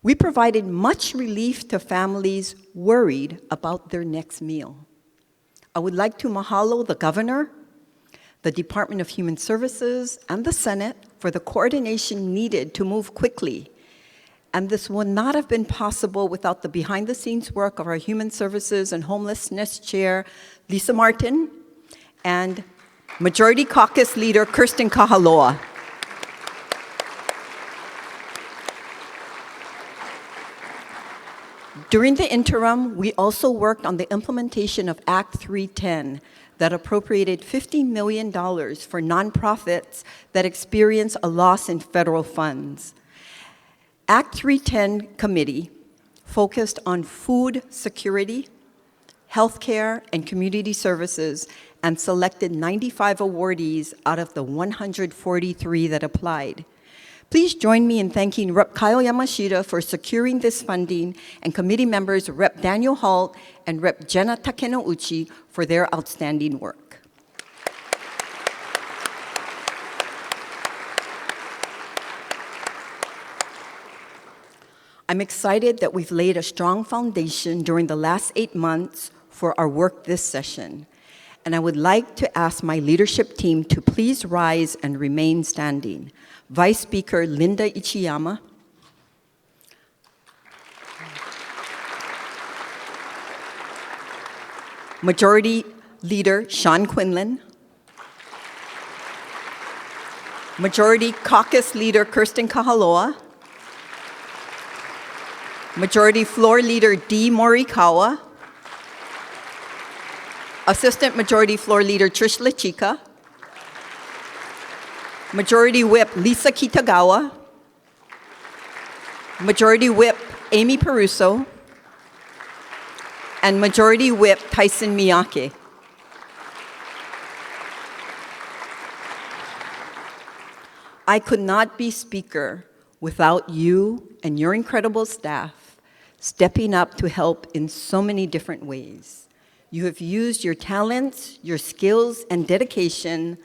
we provided much relief to families worried about their next meal. I would like to mahalo the governor, the Department of Human Services, and the Senate for the coordination needed to move quickly. And this would not have been possible without the behind-the-scenes work of our Human Services and Homelessness Chair, Lisa Martin, and Majority Caucus Leader, Kirsten Kahaloa. During the interim, we also worked on the implementation of Act 310 that appropriated $50 million for nonprofits that experience a loss in federal funds. Act 310 committee focused on food security, healthcare, and community services and selected 95 awardees out of the 143 that applied. Please join me in thanking Rep. Kyle Yamashita for securing this funding and committee members Rep. Daniel Holt and Rep. Jenna Takenouchi for their outstanding work. I'm excited that we've laid a strong foundation during the last 8 months for our work this session. And I would like to ask my leadership team to please rise and remain standing. Vice Speaker Linda Ichiyama, Majority Leader Sean Quinlan, Majority Caucus Leader Kirsten Kahaloa, Majority Floor Leader Dee Morikawa, Assistant Majority Floor Leader Trish Lechika, Majority Whip Lisa Kitagawa, Majority Whip Amy Peruso, and Majority Whip Tyson Miyake. I could not be Speaker without you and your incredible staff stepping up to help in so many different ways. You have used your talents, your skills, and dedication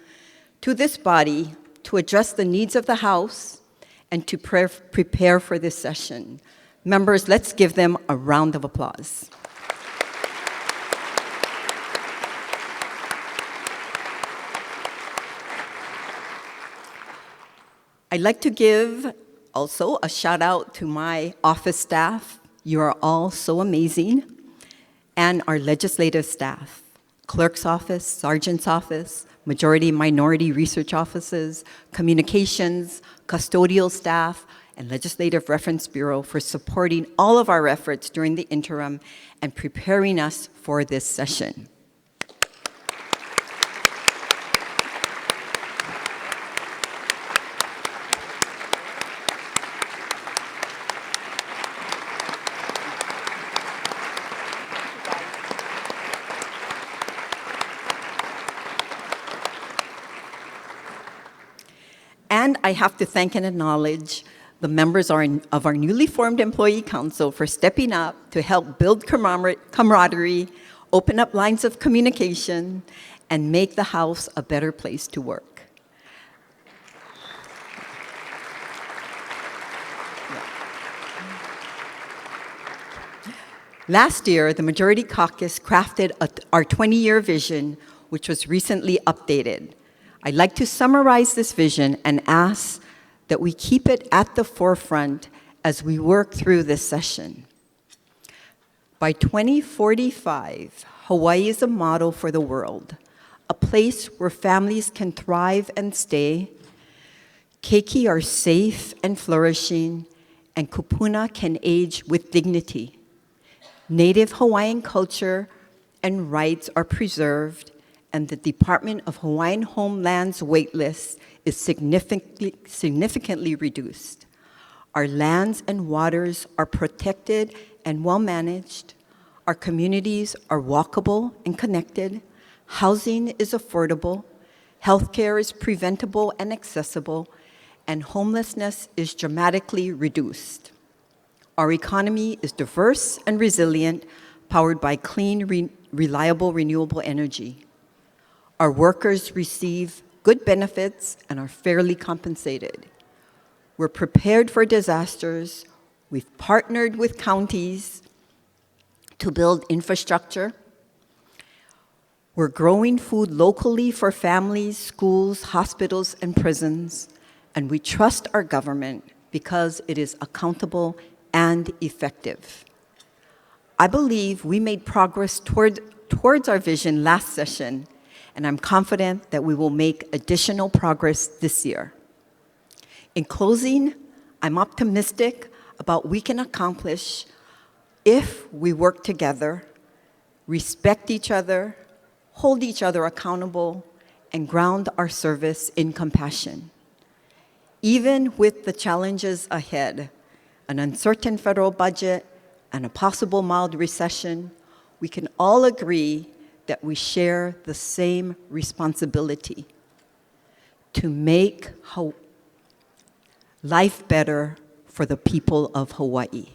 to this body to address the needs of the House and to prepare for this session. Members, let's give them a round of applause. I'd like to give also a shout out to my office staff. You are all so amazing. And our legislative staff, clerk's office, sergeant's office, majority minority research offices, communications, custodial staff, and Legislative Reference Bureau for supporting all of our efforts during the interim and preparing us for this session. And I have to thank and acknowledge the members of our newly formed Employee Council for stepping up to help build camaraderie, open up lines of communication, and make the House a better place to work. Last year, the Majority Caucus crafted our 20-year vision, which was recently updated. I'd like to summarize this vision and ask that we keep it at the forefront as we work through this session. By 2045, Hawaii is a model for the world, a place where families can thrive and stay, keiki are safe and flourishing, and kupuna can age with dignity. Native Hawaiian culture and rights are preserved, and the Department of Hawaiian Homeland's waitlist is significantly reduced. Our lands and waters are protected and well managed. Our communities are walkable and connected. Housing is affordable. Healthcare is preventable and accessible. And homelessness is dramatically reduced. Our economy is diverse and resilient, powered by clean, reliable, renewable energy. Our workers receive good benefits and are fairly compensated. We're prepared for disasters. We've partnered with counties to build infrastructure. We're growing food locally for families, schools, hospitals, and prisons. And we trust our government because it is accountable and effective. I believe we made progress towards our vision last session, and I'm confident that we will make additional progress this year. In closing, I'm optimistic about what we can accomplish if we work together, respect each other, hold each other accountable, and ground our service in compassion. Even with the challenges ahead, an uncertain federal budget, and a possible mild recession, we can all agree that we share the same responsibility to make life better for the people of Hawaii.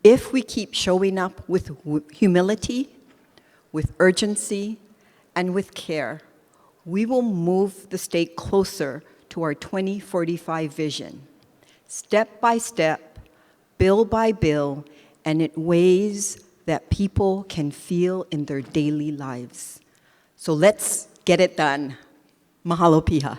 If we keep showing up with humility, with urgency, and with care, we will move the state closer to our 2045 vision, step by step, bill by bill, and in ways that people can feel in their daily lives. So let's get it done. Mahalo piha.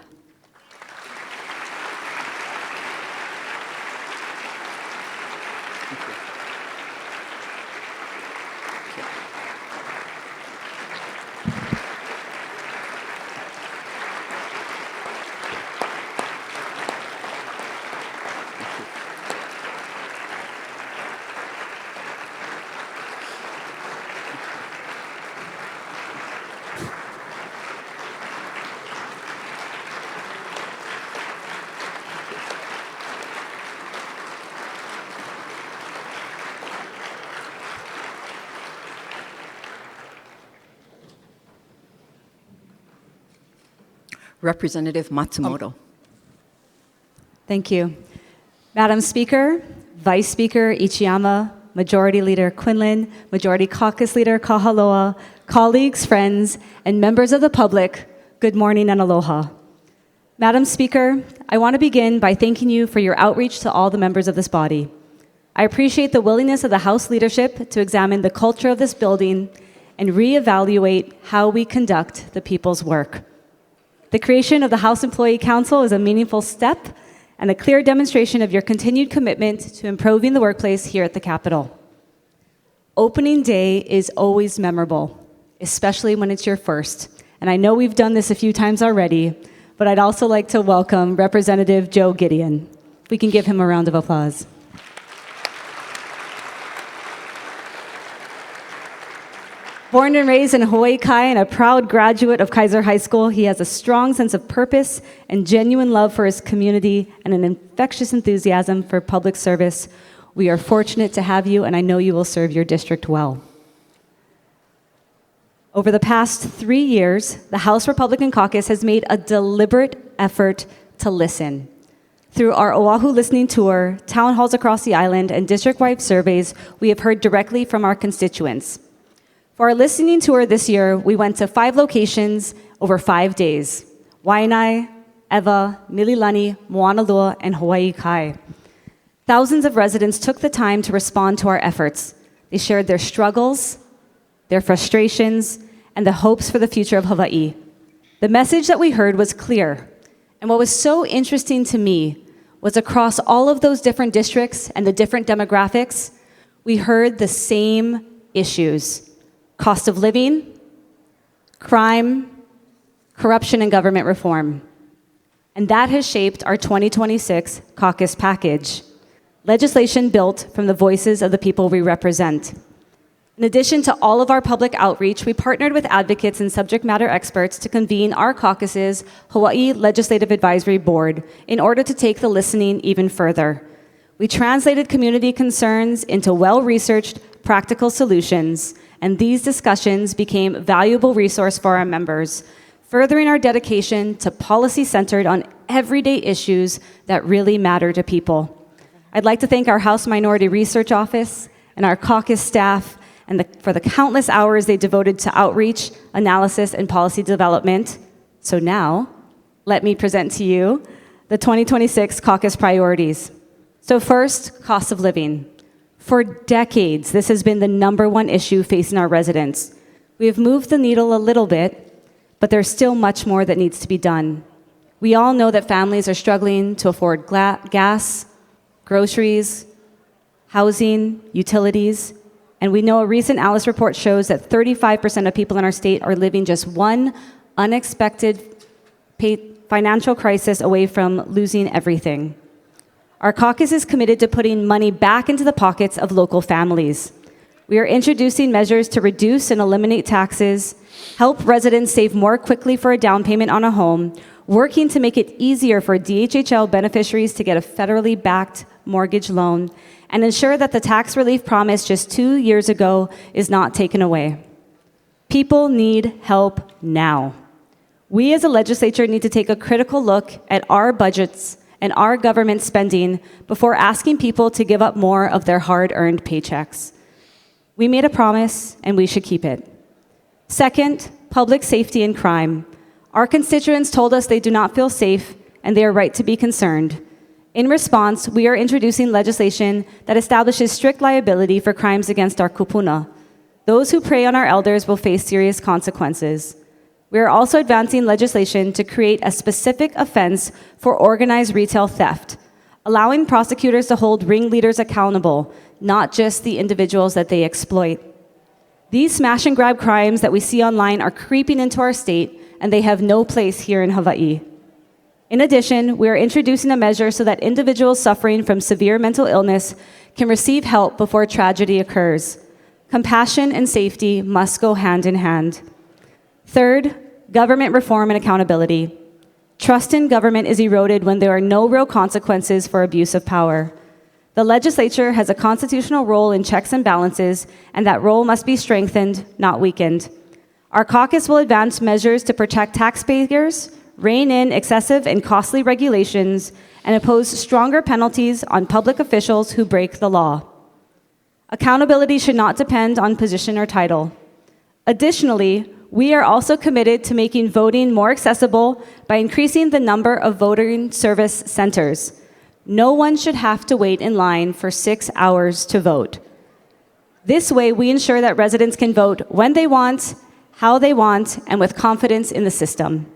Representative Matsumoto. Thank you. Madam Speaker, Vice Speaker Ichiyama, Majority Leader Quinlan, Majority Caucus Leader Kahaloa, colleagues, friends, and members of the public, good morning and aloha. Madam Speaker, I want to begin by thanking you for your outreach to all the members of this body. I appreciate the willingness of the House leadership to examine the culture of this building and reevaluate how we conduct the people's work. The creation of the House Employee Council is a meaningful step and a clear demonstration of your continued commitment to improving the workplace here at the Capitol. Opening day is always memorable, especially when it's your first. And I know we've done this a few times already, but I'd also like to welcome Representative Joe Gideon. We can give him a round of applause. Born and raised in Hawaii Kai and a proud graduate of Kaiser High School, he has a strong sense of purpose and genuine love for his community and an infectious enthusiasm for public service. We are fortunate to have you, and I know you will serve your district well. Over the past 3 years, the House Republican Caucus has made a deliberate effort to listen. Through our Oahu listening tour, town halls across the island, and district-wide surveys, we have heard directly from our constituents. For our listening tour this year, we went to 5 locations over 5 days: Waianae, Ewa, Mililani, Moanalua, and Hawaii Kai. Thousands of residents took the time to respond to our efforts. They shared their struggles, their frustrations, and the hopes for the future of Hawaii. The message that we heard was clear, and what was so interesting to me was across all of those different districts and the different demographics, we heard the same issues: cost of living, crime, corruption, and government reform. And that has shaped our 2026 caucus package, legislation built from the voices of the people we represent. In addition to all of our public outreach, we partnered with advocates and subject matter experts to convene our caucus's Hawaii Legislative Advisory Board in order to take the listening even further. We translated community concerns into well-researched, practical solutions, and these discussions became a valuable resource for our members, furthering our dedication to policy centered on everyday issues that really matter to people. I'd like to thank our House Minority Research Office and our caucus staff for the countless hours they devoted to outreach, analysis, and policy development. So now, let me present to you the 2026 caucus priorities. So first, cost of living. For decades, this has been the #1 issue facing our residents. We have moved the needle a little bit, but there's still much more that needs to be done. We all know that families are struggling to afford gas, groceries, housing, utilities, and we know a recent Alice report shows that 35% of people in our state are living just one unexpected financial crisis away from losing everything. Our caucus is committed to putting money back into the pockets of local families. We are introducing measures to reduce and eliminate taxes, help residents save more quickly for a down payment on a home, working to make it easier for DHHL beneficiaries to get a federally backed mortgage loan, and ensure that the tax relief promised just 2 years ago is not taken away. People need help now. We as a legislature need to take a critical look at our budgets and our government spending before asking people to give up more of their hard-earned paychecks. We made a promise, and we should keep it. Second, public safety and crime. Our constituents told us they do not feel safe, and they are right to be concerned. In response, we are introducing legislation that establishes strict liability for crimes against our kupuna. Those who prey on our elders will face serious consequences. We are also advancing legislation to create a specific offense for organized retail theft, allowing prosecutors to hold ringleaders accountable, not just the individuals that they exploit. These smash and grab crimes that we see online are creeping into our state, and they have no place here in Hawaii. In addition, we are introducing a measure so that individuals suffering from severe mental illness can receive help before tragedy occurs. Compassion and safety must go hand in hand. Third, government reform and accountability. Trust in government is eroded when there are no real consequences for abuse of power. The legislature has a constitutional role in checks and balances, and that role must be strengthened, not weakened. Our caucus will advance measures to protect taxpayers, rein in excessive and costly regulations, and impose stronger penalties on public officials who break the law. Accountability should not depend on position or title. Additionally, we are also committed to making voting more accessible by increasing the number of voting service centers. No one should have to wait in line for 6 hours to vote. This way, we ensure that residents can vote when they want, how they want, and with confidence in the system.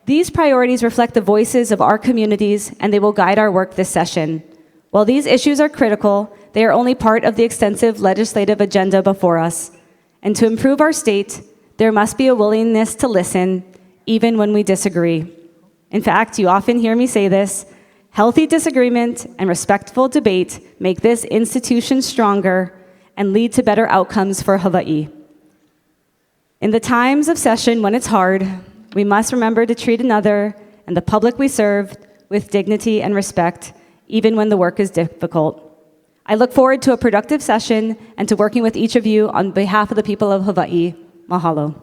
These priorities reflect the voices of our communities, and they will guide our work this session. While these issues are critical, they are only part of the extensive legislative agenda before us. And to improve our state, there must be a willingness to listen, even when we disagree. In fact, you often hear me say this: healthy disagreement and respectful debate make this institution stronger and lead to better outcomes for Hawaii. In the times of session when it's hard, we must remember to treat another and the public we serve with dignity and respect, even when the work is difficult. I look forward to a productive session and to working with each of you on behalf of the people of Hawaii. Mahalo.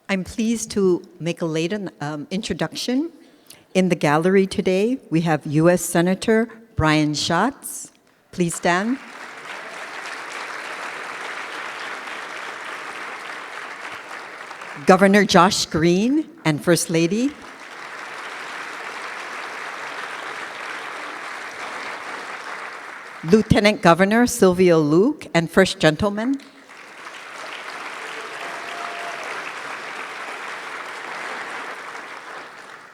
I'm pleased to make a late introduction. In the gallery today, we have U.S. Senator Brian Schatz. Please stand. Governor Josh Green and First Lady. Lieutenant Governor Sylvia Luke and First Gentleman.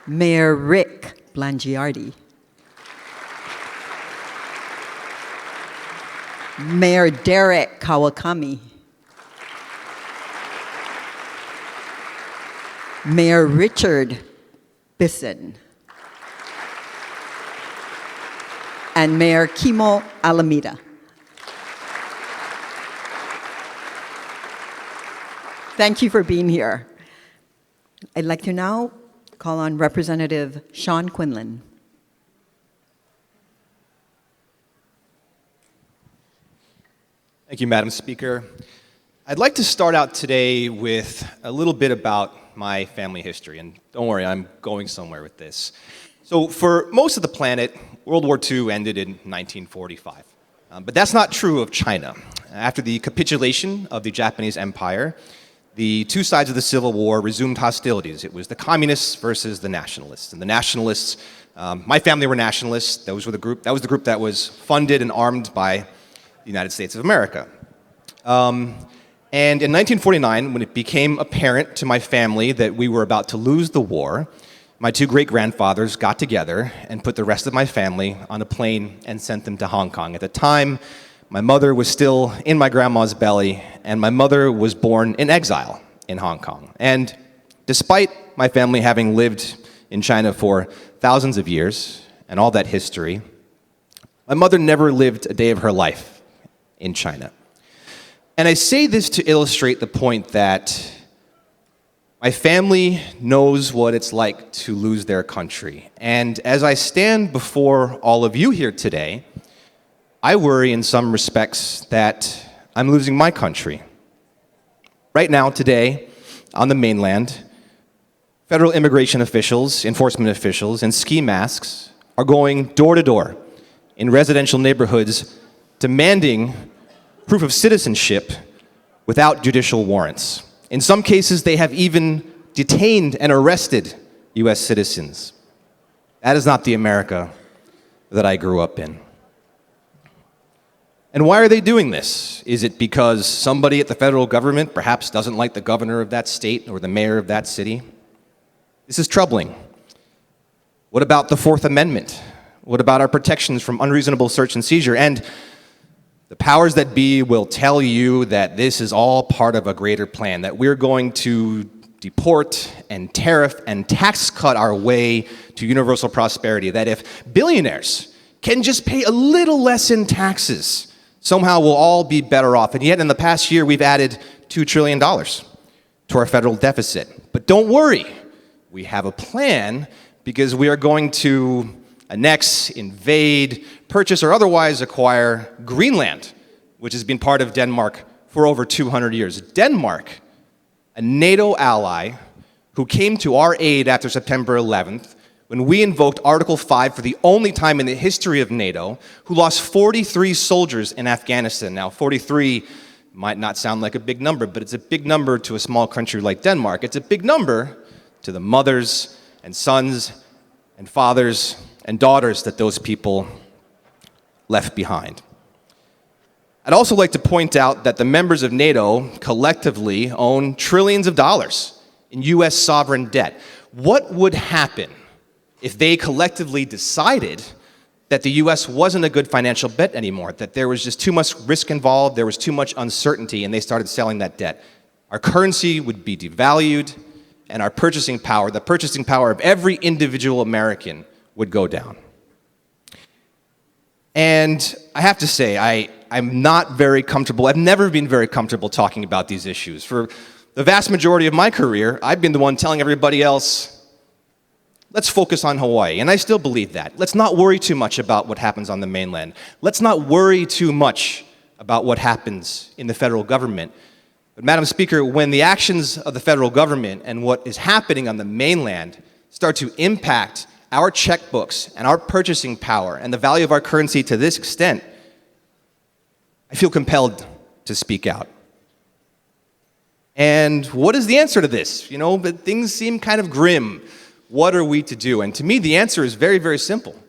Mayor Rick Blangiardi. Mayor Derek Kawakami. Mayor Richard Bisson. And Mayor Kimo Alameda. Thank you for being here. I'd like to now call on Representative Sean Quinlan. Thank you, Madam Speaker. I'd like to start out today with a little bit about my family history, and don't worry, I'm going somewhere with this. So for most of the planet, World War II ended in 1945. But that's not true of China. After the capitulation of the Japanese Empire, the two sides of the Civil War resumed hostilities. It was the communists versus the nationalists. And the nationalists, my family were nationalists. That was the group that was funded and armed by the United States of America. And in 1949, when it became apparent to my family that we were about to lose the war, my two great-grandfathers got together and put the rest of my family on a plane and sent them to Hong Kong. At the time, my mother was still in my grandma's belly, and my mother was born in exile in Hong Kong. And despite my family having lived in China for thousands of years and all that history, my mother never lived a day of her life in China. And I say this to illustrate the point that my family knows what it's like to lose their country. And as I stand before all of you here today, I worry in some respects that I'm losing my country. Right now, today, on the mainland, federal immigration officials, enforcement officials, and ski masks are going door to door in residential neighborhoods demanding proof of citizenship without judicial warrants. In some cases, they have even detained and arrested U.S. citizens. That is not the America that I grew up in. And why are they doing this? Is it because somebody at the federal government perhaps doesn't like the governor of that state or the mayor of that city? This is troubling. What about the Fourth Amendment? What about our protections from unreasonable search and seizure? And the powers that be will tell you that this is all part of a greater plan, that we're going to deport and tariff and tax cut our way to universal prosperity, that if billionaires can just pay a little less in taxes, somehow we'll all be better off. And yet in the past year, we've added $2 trillion to our federal deficit. But don't worry, we have a plan because we are going to annex, invade, purchase, or otherwise acquire Greenland, which has been part of Denmark for over 200 years. Denmark, a NATO ally who came to our aid after September 11th, when we invoked Article 5 for the only time in the history of NATO, who lost 43 soldiers in Afghanistan. Now, 43 might not sound like a big number, but it's a big number to a small country like Denmark. It's a big number to the mothers and sons and fathers and daughters that those people left behind. I'd also like to point out that the members of NATO collectively own trillions of dollars in US sovereign debt. What would happen if they collectively decided that the US wasn't a good financial bet anymore, that there was just too much risk involved, there was too much uncertainty, and they started selling that debt? Our currency would be devalued, and our purchasing power, the purchasing power of every individual American, would go down. And I have to say, I'm not very comfortable. I've never been very comfortable talking about these issues. For the vast majority of my career, I've been the one telling everybody else, let's focus on Hawaii. And I still believe that. Let's not worry too much about what happens on the mainland. Let's not worry too much about what happens in the federal government. But Madam Speaker, when the actions of the federal government and what is happening on the mainland start to impact our checkbooks and our purchasing power and the value of our currency to this extent, I feel compelled to speak out. And what is the answer to this? You know, but things seem kind of grim. What are we to do? And to me, the answer is very, very simple.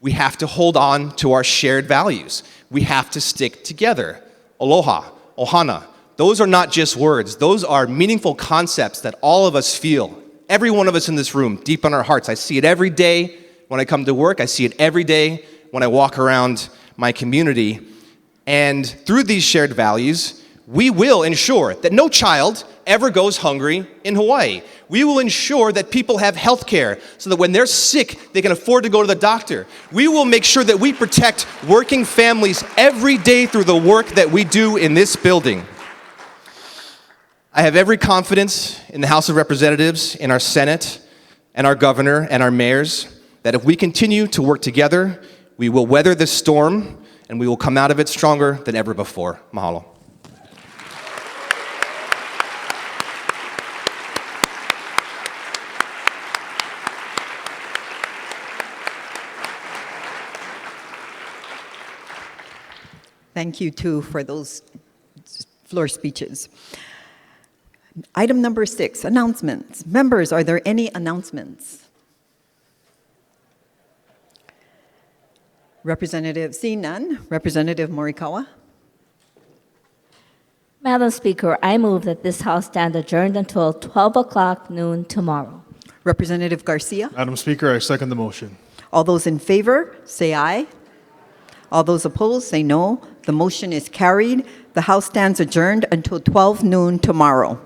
We have to hold on to our shared values. We have to stick together. Aloha, ohana. Those are not just words. Those are meaningful concepts that all of us feel. Every one of us in this room, deep in our hearts. I see it every day when I come to work. I see it every day when I walk around my community. And through these shared values, we will ensure that no child ever goes hungry in Hawaii. We will ensure that people have health care so that when they're sick, they can afford to go to the doctor. We will make sure that we protect working families every day through the work that we do in this building. I have every confidence in the House of Representatives, in our Senate, and our governor and our mayors, that if we continue to work together, we will weather this storm and we will come out of it stronger than ever before. Mahalo. Thank you, too, for those floor speeches. Item number 6, announcements. Members, are there any announcements? Representative, seeing none. Representative Morikawa. Madam Speaker, I move that this House stand adjourned until 12 o'clock noon tomorrow. Representative Garcia. Madam Speaker, I second the motion. All those in favor, say aye. All those opposed, say no. The motion is carried. The House stands adjourned until 12 noon tomorrow.